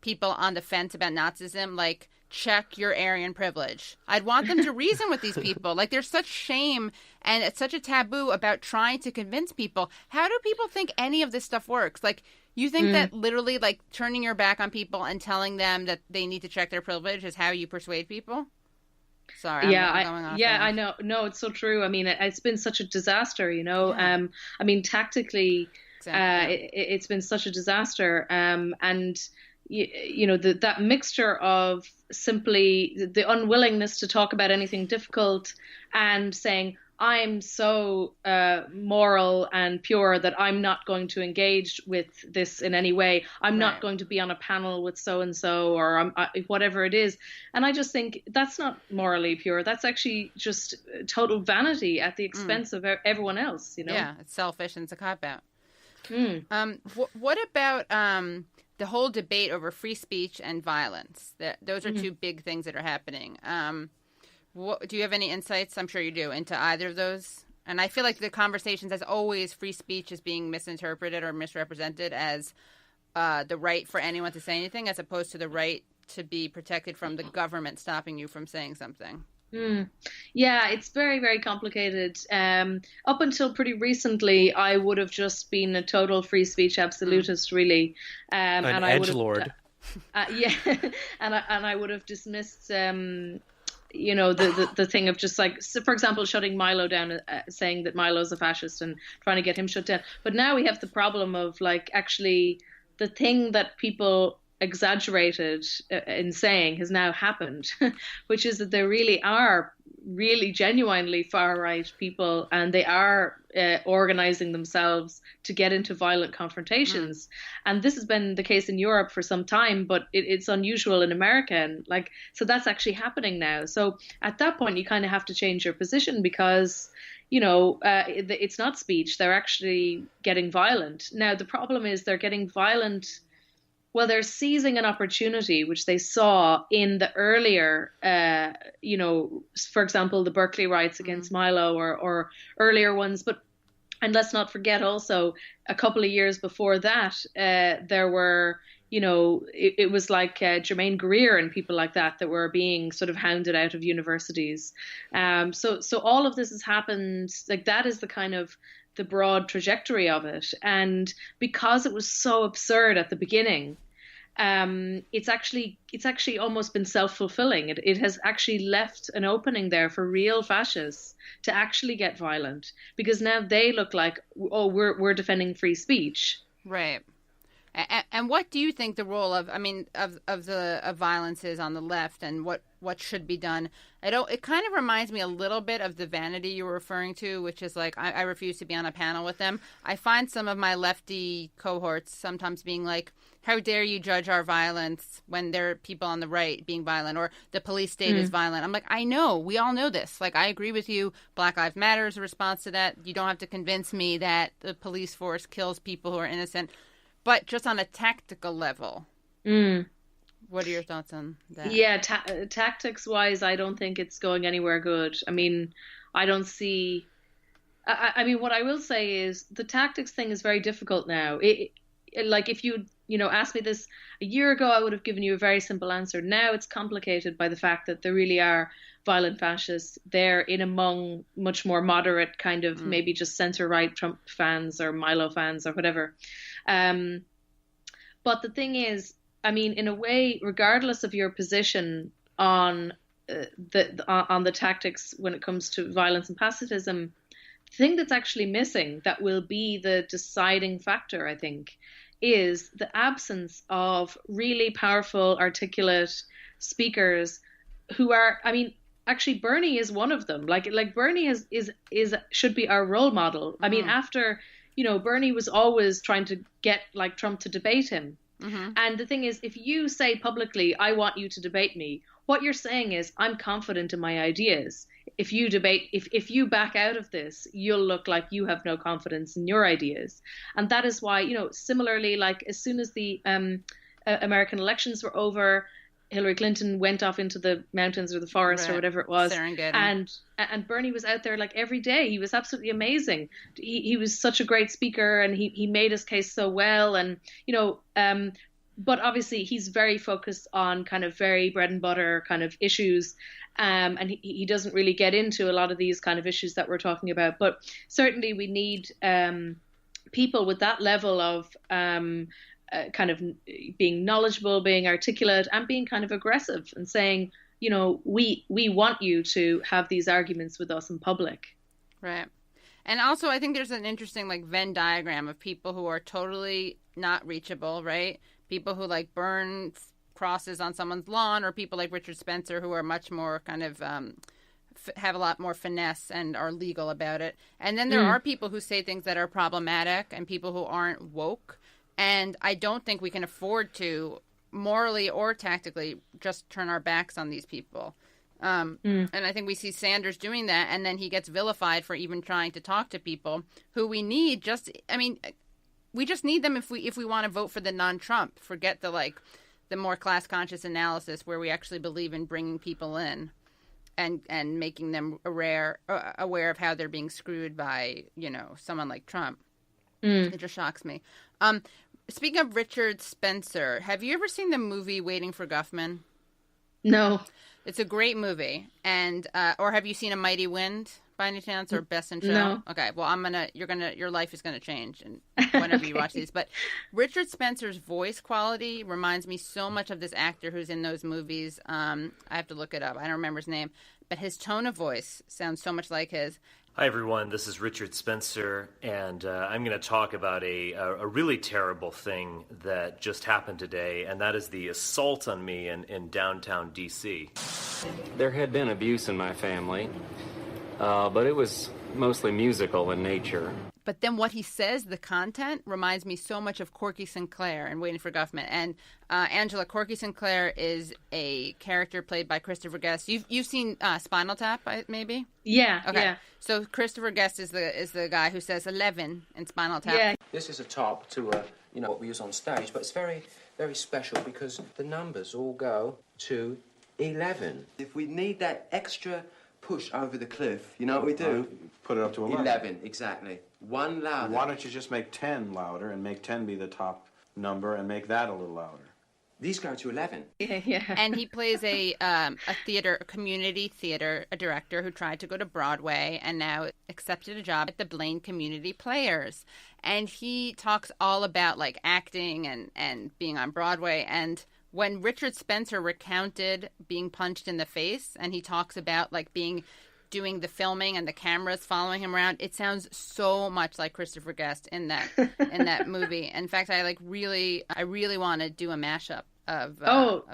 people on the fence about Nazism, like, check your Aryan privilege. I'd want them to reason with these people. Like, there's such shame and it's such a taboo about trying to convince people. How do people think any of this stuff works? Like, you think that literally, like, turning your back on people and telling them that they need to check their privilege is how you persuade people? Sorry, I know. No, it's so true. I mean, it's been such a disaster, you know. Yeah. I mean, tactically, Exactly. it's been such a disaster. And you know, that mixture of simply the unwillingness to talk about anything difficult and saying, I'm so moral and pure that I'm not going to engage with this in any way. I'm not going to be on a panel with so-and-so or whatever it is. And I just think that's not morally pure. That's actually just total vanity at the expense of everyone else, you know? Yeah, it's selfish and it's a cop-out. What about the whole debate over free speech and violence? Those are two big things that are happening. Do you have any insights? I'm sure you do, into either of those. And I feel like the conversations, as always, free speech is being misinterpreted or misrepresented as the right for anyone to say anything, as opposed to the right to be protected from the government stopping you from saying something. Yeah, it's very, very complicated. Up until pretty recently, I would have just been a total free speech absolutist, really. An and I would edgelord. And I would have dismissed, you know, the thing of just like, so for example, shutting Milo down, saying that Milo's a fascist and trying to get him shut down. But now we have the problem of, like, actually the thing that people exaggerated in saying has now happened, which is that there really are really genuinely far right people, and they are organizing themselves to get into violent confrontations. And this has been the case in Europe for some time, but it's unusual in America. And like, so that's actually happening now. So at that point, you kind of have to change your position because, you know, it's not speech. They're actually getting violent. Now, the problem is they're getting violent. Well, they're seizing an opportunity which they saw in the earlier, you know, for example, the Berkeley riots against Milo or earlier ones. And let's not forget also a couple of years before that, there were, you know, it was like Jermaine Greer and people like that were being sort of hounded out of universities. So all of this has happened. Like, that is the kind of the broad trajectory of it. And because it was so absurd at the beginning, it's actually almost been self-fulfilling. It has actually left an opening there for real fascists to actually get violent, because now they look like, oh, we're defending free speech. Right. And what do you think the role of violence is on the left, and what should be done? It kind of reminds me a little bit of the vanity you were referring to, which is like, I refuse to be on a panel with them. I find some of my lefty cohorts sometimes being like, how dare you judge our violence when there are people on the right being violent, or the police state is violent. I'm like, I know, we all know this. Like, I agree with you. Black Lives Matter is a response to that. You don't have to convince me that the police force kills people who are innocent. But just on a tactical level, what are your thoughts on that? Yeah, tactics-wise, I don't think it's going anywhere good. I mean, I don't see... I mean, what I will say is the tactics thing is very difficult now. Like, if you asked me this a year ago, I would have given you a very simple answer. Now it's complicated by the fact that there really are violent fascists there in among much more moderate kind of maybe just center-right Trump fans or Milo fans or whatever. But the thing is, I mean, in a way, regardless of your position on the tactics when it comes to violence and pacifism, the thing that's actually missing that will be the deciding factor, I think, is the absence of really powerful, articulate speakers who are, I mean, actually Bernie is one of them. Like Bernie should be our role model. I mean, after, Bernie was always trying to get like Trump to debate him. And the thing is, if you say publicly, I want you to debate me, what you're saying is, I'm confident in my ideas. If you debate, if you back out of this, you'll look like you have no confidence in your ideas. And that is why, similarly, like as soon as the American elections were over, Hillary Clinton went off into the mountains or the forest or whatever it was. And Bernie was out there like every day. He was absolutely amazing. He was such a great speaker, and he made his case so well. And, But obviously he's very focused on kind of very bread and butter kind of issues. And he doesn't really get into a lot of these kind of issues that we're talking about. But certainly we need people with that level of kind of being knowledgeable, being articulate, and being kind of aggressive and saying, you know, we want you to have these arguments with us in public. Right. And also I think there's an interesting like Venn diagram of people who are totally not reachable, right? People who like burn crosses on someone's lawn, or people like RIchard Spencer who are much more kind of have a lot more finesse and are legal about it. And then there are people who say things that are problematic and people who aren't woke. And I don't think we can afford to, morally or tactically, just turn our backs on these people. And I think we see Sanders doing that, and then he gets vilified for even trying to talk to people who we need. We just need them if we want to vote for the non-Trump. Forget the more class-conscious analysis where we actually believe in bringing people in and making them aware of how they're being screwed by, you know, someone like Trump. It just shocks me. Speaking of RIchard Spencer, have you ever seen the movie Waiting for Guffman? No. It's a great movie. And or have you seen A Mighty Wind by any chance, or Best in Show? No. Okay. Well, your life is gonna change and whenever you watch these. But RIchard Spencer's voice quality reminds me so much of this actor who's in those movies. I have to look it up. I don't remember his name, but his tone of voice sounds so much like his. Hi, everyone. This is RIchard Spencer, and I'm going to talk about a really terrible thing that just happened today, and that is the assault on me in downtown D.C. There had been abuse in my family, but it was mostly musical in nature. But then what he says, the content, reminds me so much of Corky St and Waiting for Guffman. And Angela, Corky St is a character played by Christopher Guest. You've seen Spinal Tap, maybe? Yeah. Okay. Yeah. So Christopher Guest is the guy who says 11 in Spinal Tap. Yeah. This is a top to what we use on stage, but it's very, very special because the numbers all go to 11. If we need that extra push over the cliff, you know what we do? Put it up to 11. 11, exactly. One louder. Why don't you just make 10 louder and make 10 be the top number and make that a little louder? These go to 11. Yeah. And he plays a community theater, a director who tried to go to Broadway and now accepted a job at the Blaine Community Players. And he talks all about like acting and being on Broadway. And when RIchard Spencer recounted being punched in the face, and he talks about like doing the filming and the cameras following him around, it sounds so much like Christopher Guest in that movie. In fact, I really want to do a mashup of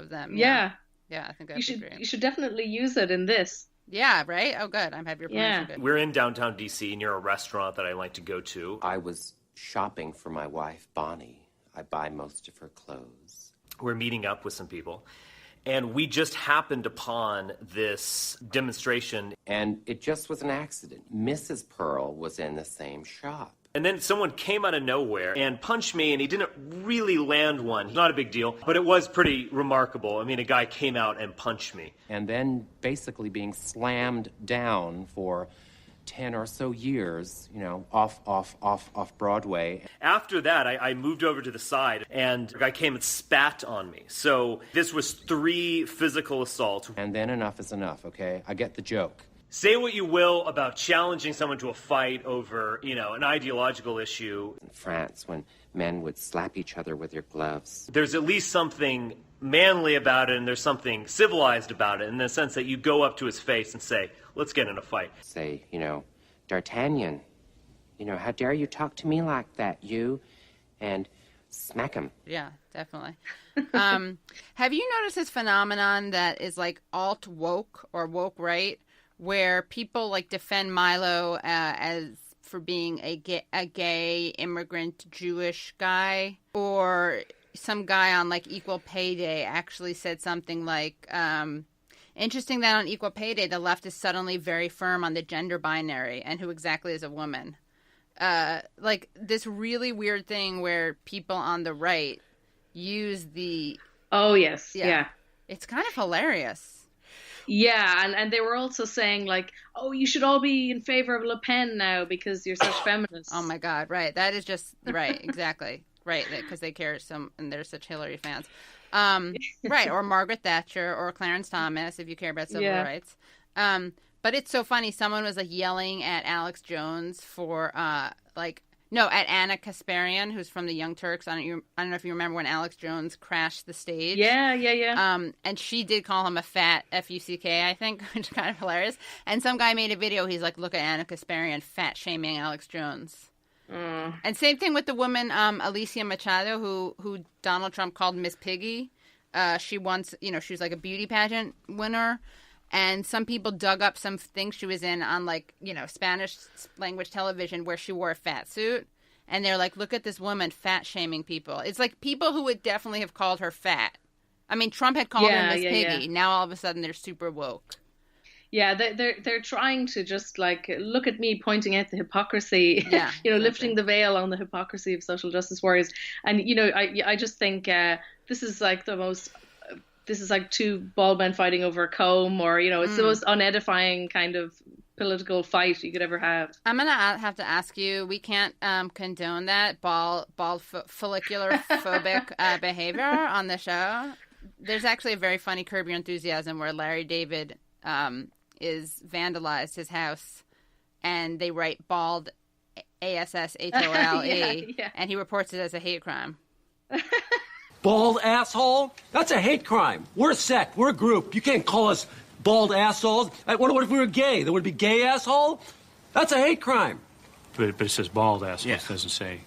them. Yeah. Yeah, I think that'd be great. You should definitely use it in this. Yeah, right? Oh, good. I have your permission. Yeah. Good. We're in downtown D.C. near a restaurant that I like to go to. I was shopping for my wife, Bonnie. I buy most of her clothes. We're meeting up with some people, and we just happened upon this demonstration. And it just was an accident. Mrs. Pearl was in the same shop. And then someone came out of nowhere and punched me, and he didn't really land one. Not a big deal, but it was pretty remarkable. I mean, a guy came out and punched me. And then basically being slammed down for 10 or so years, off Broadway. After that, I moved over to the side, and a guy came and spat on me. So this was 3 physical assaults. And then enough is enough, okay? I get the joke. Say what you will about challenging someone to a fight over, an ideological issue. In France, when men would slap each other with their gloves. There's at least something manly about it, and there's something civilized about it, in the sense that you go up to his face and say, let's get in a fight. Say, D'Artagnan, how dare you talk to me like that, you? And smack him. Yeah, definitely. Have you noticed this phenomenon that is like alt-woke or woke right, where people like defend Milo as for being a gay immigrant Jewish guy, or some guy on like Equal Pay Day actually said something like, interesting that on Equal Pay Day, the left is suddenly very firm on the gender binary and who exactly is a woman. Like this really weird thing where people on the right use the... Oh, yes. Yeah. It's kind of hilarious. Yeah, and they were also saying like, oh, you should all be in favor of Le Pen now because you're such feminists. Oh my God, right. That is just, right, exactly. right? Because they care and they're such Hillary fans. Right, or Margaret Thatcher or Clarence Thomas, if you care about civil rights. But it's so funny. Someone was like yelling at Alex Jones for at Anna Kasparian, who's from the Young Turks. I don't know if you remember when Alex Jones crashed the stage. Yeah. And she did call him a fat F-U-C-K, I think, which is kind of hilarious. And some guy made a video. He's like, look at Anna Kasparian fat shaming Alex Jones. And same thing with the woman Alicia Machado, who Donald Trump called Miss Piggy. She once, she was like a beauty pageant winner. And some people dug up some things she was in on, Spanish language television where she wore a fat suit. And they're like, look at this woman fat-shaming people. It's like people who would definitely have called her fat. I mean, Trump had called her Miss Piggy. Yeah. Now all of a sudden they're super woke. Yeah, they're trying to just look at me pointing out the hypocrisy, exactly. Lifting the veil on the hypocrisy of social justice warriors. And, I just think this is like two bald men fighting over a comb, or, it's the most unedifying kind of political fight you could ever have. I'm going to have to ask you, we can't condone that bald follicular phobic behavior on the show. There's actually a very funny Curb Your Enthusiasm where Larry David is vandalized his house, and they write bald ASSHOLE, and he reports it as a hate crime. Bald asshole? That's a hate crime. We're a sect. We're a group. You can't call us bald assholes. What if we were gay? There would be gay asshole? That's a hate crime. But it says bald asshole. It doesn't say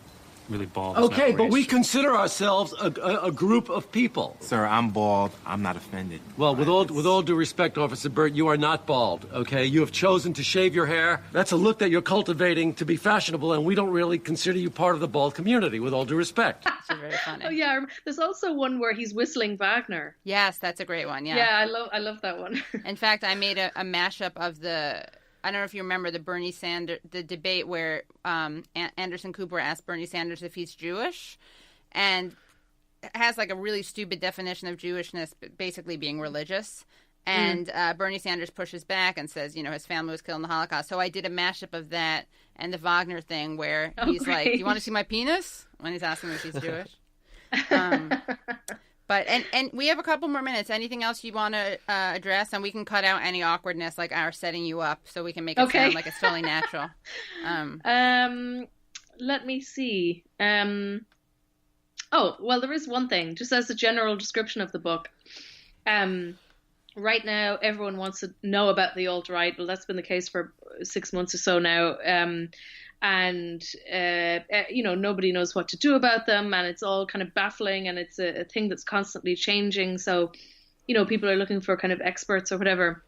really bald. Okay, but we consider ourselves a group of people. Sir, I'm bald. I'm not offended. Well, with all due respect, Officer Burt, you are not bald, okay? You have chosen to shave your hair. That's a look that you're cultivating to be fashionable, and we don't really consider you part of the bald community, with all due respect. That's very funny. Oh, yeah. There's also one where he's whistling Wagner. Yes, that's a great one, yeah. Yeah, I love that one. In fact, I made a mashup of I don't know if you remember the debate where Anderson Cooper asked Bernie Sanders if he's Jewish, and has like a really stupid definition of Jewishness, basically being religious. And Bernie Sanders pushes back and says, his family was killed in the Holocaust. So I did a mashup of that and the Wagner thing where he's like, "Do you want to see my penis?" when he's asking if he's Jewish. But and we have a couple more minutes. Anything else you want to address? And we can cut out any awkwardness, like our setting you up, so we can make it sound like it's totally natural. Let me see. Oh, well, there is one thing, just as a general description of the book. Right now, everyone wants to know about the alt-right. Well, that's been the case for 6 months or so now. Nobody knows what to do about them, and it's all kind of baffling, and it's a thing that's constantly changing. So, people are looking for kind of experts or whatever.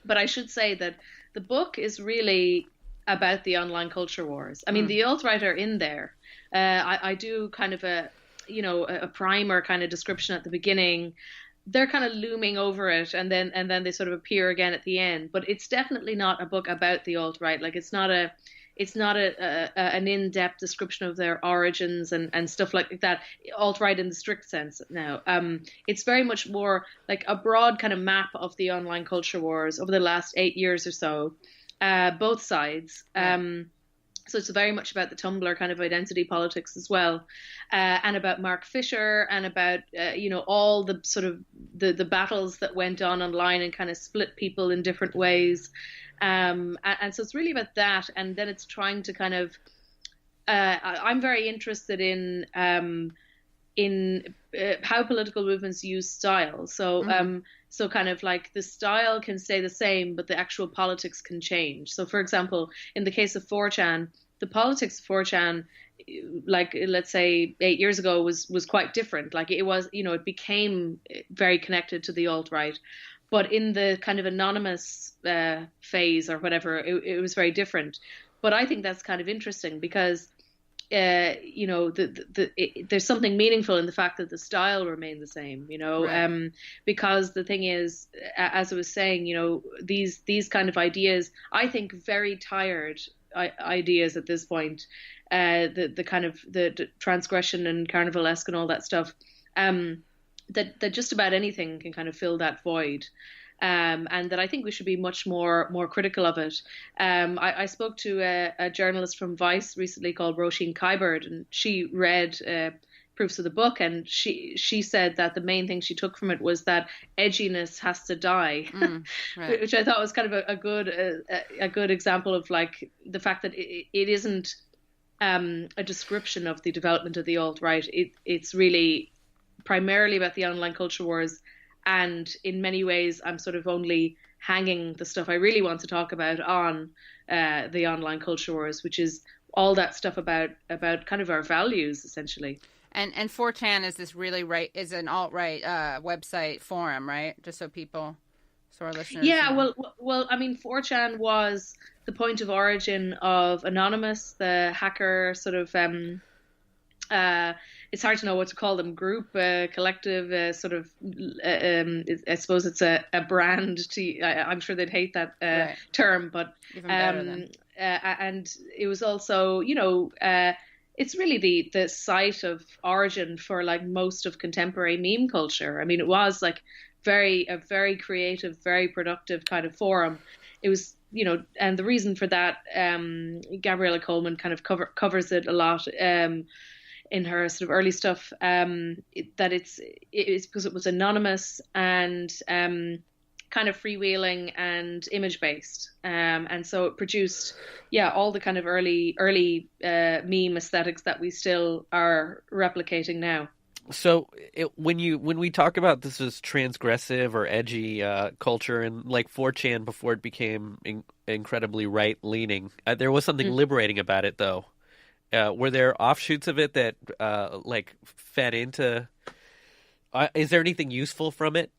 But I should say that the book is really about the online culture wars. I mean, the alt-right are in there. I do kind of a primer kind of description at the beginning. They're kind of looming over it, and then they sort of appear again at the end. But it's definitely not a book about the alt-right. Like, it's not an in-depth description of their origins and stuff like that, alt-right in the strict sense now. It's very much more like a broad kind of map of the online culture wars over the last 8 years or so, both sides. So it's very much about the Tumblr kind of identity politics as well, and about Mark Fisher, and about, all the sort of the battles that went on online and kind of split people in different ways. And so it's really about that, and then it's trying to kind of I'm very interested in how political movements use style. So so kind of like the style can stay the same, but the actual politics can change. So for example, in the case of 4chan, the politics of 4chan, like let's say 8 years ago, was quite different. Like it was, it became very connected to the alt-right. But in the kind of anonymous phase or whatever, it was very different. But I think that's kind of interesting because, there's something meaningful in the fact that the style remained the same, right. Because the thing is, as I was saying, these kind of ideas, I think very tired ideas at this point, the kind of the transgression and carnivalesque and all that stuff, that just about anything can kind of fill that void. And that I think we should be much more critical of it. I spoke to a journalist from Vice recently called Roisin Kiberd, and she read proofs of the book, and she said that the main thing she took from it was that edginess has to die, right. which I thought was kind of a good example of like the fact that it isn't a description of the development of the alt-right. It's really primarily about the online culture wars, and in many ways I'm sort of only hanging the stuff I really want to talk about on the online culture wars, which is all that stuff about kind of our values, essentially. And 4chan is this really is an alt-right website forum, right? Just so people, so our listeners know. Well, I mean, 4chan was the point of origin of Anonymous, the hacker sort of, it's hard to know what to call them, group, collective, sort of, I suppose it's a brand. I'm sure they'd hate that right. term, but even better than. And it was also, it's really the site of origin for like most of contemporary meme culture. I mean, it was like a very creative, very productive kind of forum. It was, and the reason for that, Gabriella Coleman kind of covers it a lot in her sort of early stuff, that it's because it was anonymous and kind of freewheeling and image based, and so it produced all the kind of early meme aesthetics that we still are replicating now. So when we talk about this as transgressive or edgy culture, and like 4chan before it became incredibly right leaning, there was something liberating about it, though. Were there offshoots of it that fed into? Is there anything useful from it?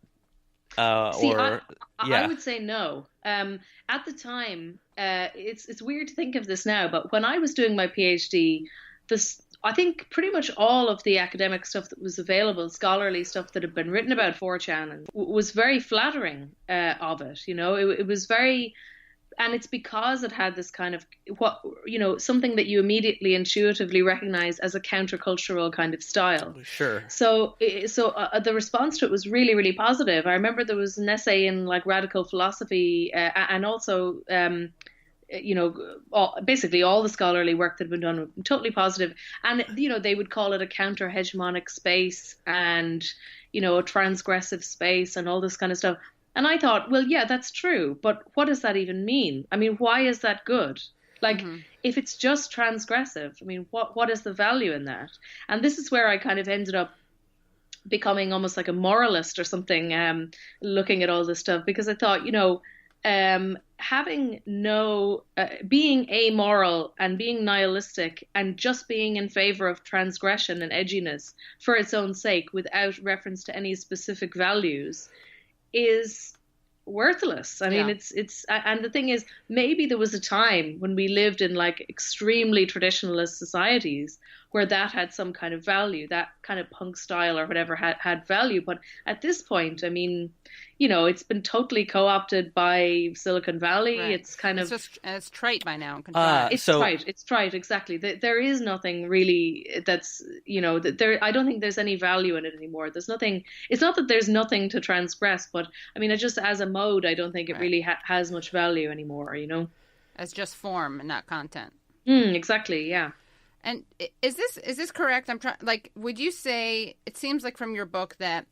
I would say no. At the time, it's weird to think of this now, but when I was doing my PhD, I think pretty much all of the academic stuff that was available, scholarly stuff that had been written about 4chan, was very flattering of it. It was very. And it's because it had this kind of something that you immediately intuitively recognize as a countercultural kind of style. Sure. So the response to it was really, really positive. I remember there was an essay in like Radical Philosophy, and also basically all the scholarly work that had been done was totally positive. And they would call it a counter hegemonic space and a transgressive space and all this kind of stuff. And I thought, well, yeah, that's true. But what does that even mean? I mean, why is that good? Like, if it's just transgressive, I mean, what is the value in that? And this is where I kind of ended up becoming almost like a moralist or something, looking at all this stuff, because I thought, being amoral and being nihilistic and just being in favor of transgression and edginess for its own sake without reference to any specific values is worthless. I mean, it's and the thing is, maybe there was a time when we lived in like extremely traditionalist societies where that had some kind of value, that kind of punk style or whatever had value. But at this point, I mean, it's been totally co-opted by Silicon Valley. Right. It's kind of it's trite by now. It's trite, exactly. There is nothing really that's there. I don't think there's any value in it anymore. There's nothing. It's not that there's nothing to transgress, but I mean, just as a mode, I don't think it really has much value anymore. As just form and not content. Exactly. Yeah. And is this correct? Would you say, it seems like from your book that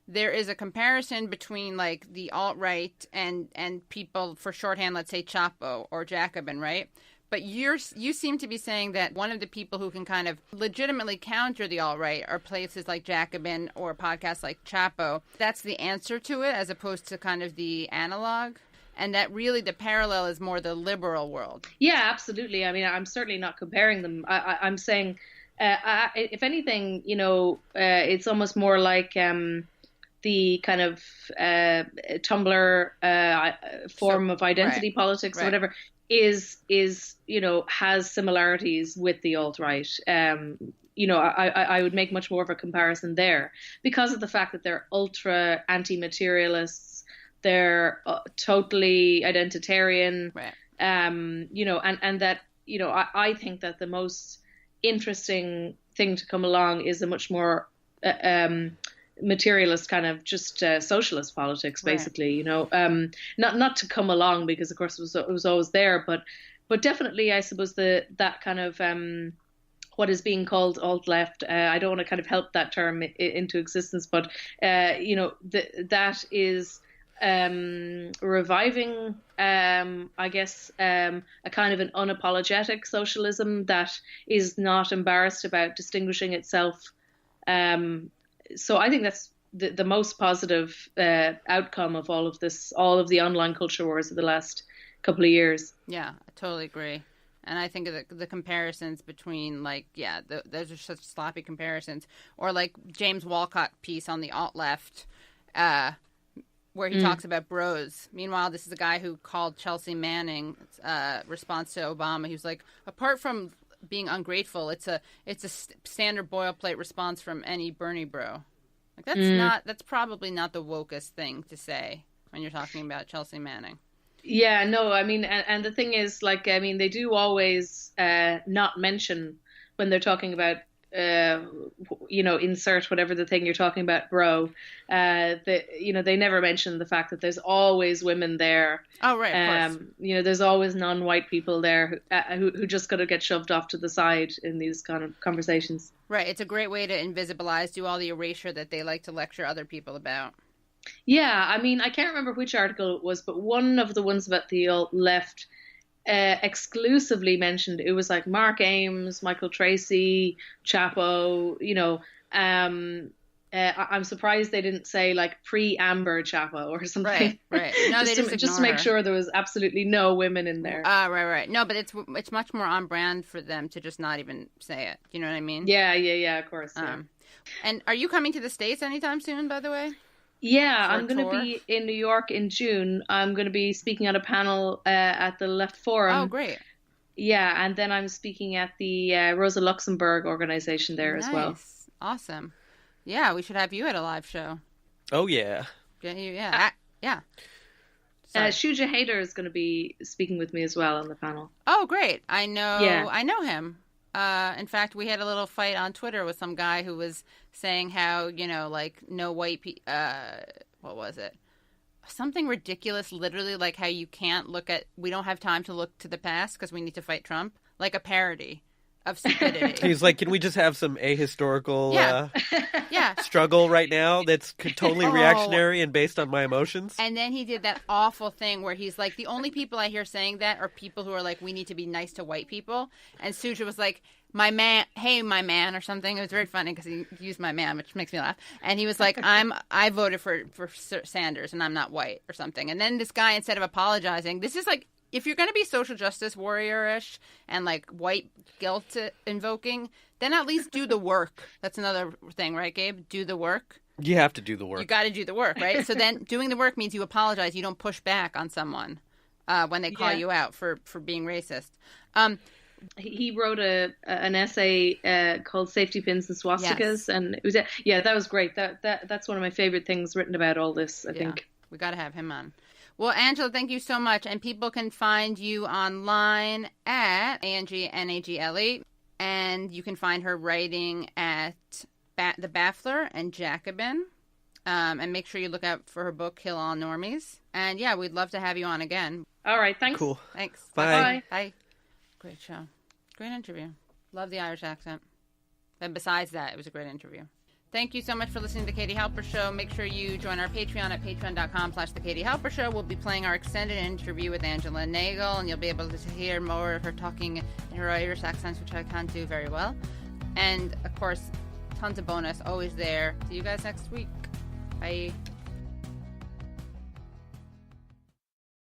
there is a comparison between like the alt-right and people, for shorthand, let's say Chapo or Jacobin, right? But you seem to be saying that one of the people who can kind of legitimately counter the alt-right are places like Jacobin or podcasts like Chapo. That's the answer to it, as opposed to kind of the analog. And that really the parallel is more the liberal world. Yeah, absolutely. I mean, I'm certainly not comparing them. I'm saying, if anything, it's almost more like the kind of Tumblr form of identity politics or whatever is has similarities with the alt-right. I would make much more of a comparison there because of the fact that they're ultra anti-materialists. They're totally identitarian, and that, I think that the most interesting thing to come along is a much more materialist kind of just socialist politics, basically, not to come along because, of course, it was always there, but definitely, I suppose that kind of what is being called alt-left. I don't want to kind of help that term into existence, but that is reviving, I guess, a kind of an unapologetic socialism that is not embarrassed about distinguishing itself. So I think that's the most positive outcome of all of this, all of the online culture wars of the last couple of years. Yeah, I totally agree. And I think the comparisons between, like, those are such sloppy comparisons. Or like James Walcott piece on the alt-left, where he talks about bros. Meanwhile, this is a guy who called Chelsea Manning's response to Obama. He was like, apart from being ungrateful, it's a standard boilerplate response from any Bernie bro. Like, that's probably not the wokest thing to say when you're talking about Chelsea Manning. Yeah, no, I mean, and the thing is, like, I mean, they do always not mention when they're talking about, insert whatever the thing you're talking about, bro. They never mention the fact that there's always women there. Oh, right, of course. There's always non-white people there who just got to get shoved off to the side in these kind of conversations. Right, it's a great way to invisibilize, do all the erasure that they like to lecture other people about. Yeah, I mean, I can't remember which article it was, but one of the ones about the alt-left exclusively mentioned, it was like Mark Ames, Michael Tracy, Chapo, I'm surprised they didn't say like pre-Amber Chapo or something. Right. No, just to make sure there was absolutely no women in there. Right. No, but it's much more on brand for them to just not even say it. You know what I mean? Yeah, of course. And are you coming to the States anytime soon, by the way? Yeah, I'm going to be in New York in June. I'm going to be speaking at a panel at the Left Forum. Oh, great. Yeah, and then I'm speaking at the Rosa Luxemburg organization there as well. Awesome. Yeah, we should have you at a live show. Oh, yeah. Yeah. Shuja Haider is going to be speaking with me as well on the panel. Oh, great. I know him. In fact, we had a little fight on Twitter with some guy who was saying how, no white people, what was it? Something ridiculous, literally like how you can't we don't have time to look to the past because we need to fight Trump. Like a parody of stupidity. He's like, can we just have some ahistorical struggle right now that's totally reactionary and based on my emotions? And then he did that awful thing where he's like, the only people I hear saying that are people who are like, we need to be nice to white people. And Suja was like, my man, or something. It was very funny because he used my man, which makes me laugh. And he was like, I voted for Sanders and I'm not white or something. And then this guy, instead of apologizing, this is like, if you're going to be social justice warrior-ish and like white guilt invoking, then at least do the work. That's another thing, right, Gabe? Do the work. You have to do the work. You got to do the work, right? So then doing the work means you apologize. You don't push back on someone when they call you out for being racist. He wrote an essay called "Safety Pins and Swastikas," and it was that was great. That's one of my favorite things written about all this. I think we got to have him on. Well, Angela, thank you so much. And people can find you online at Angie Nagle, and you can find her writing at The Baffler and Jacobin. And make sure you look out for her book, Kill All Normies. And yeah, we'd love to have you on again. All right, thanks. Cool. Thanks. Bye. Bye. Great show. Great interview. Love the Irish accent. And besides that, it was a great interview. Thank you so much for listening to The Katie Halper Show. Make sure you join our Patreon at patreon.com/The Katie Halper Show. We'll be playing our extended interview with Angela Nagle, and you'll be able to hear more of her talking in her Irish accent, which I can't do very well. And, of course, tons of bonus, always there. See you guys next week. Bye.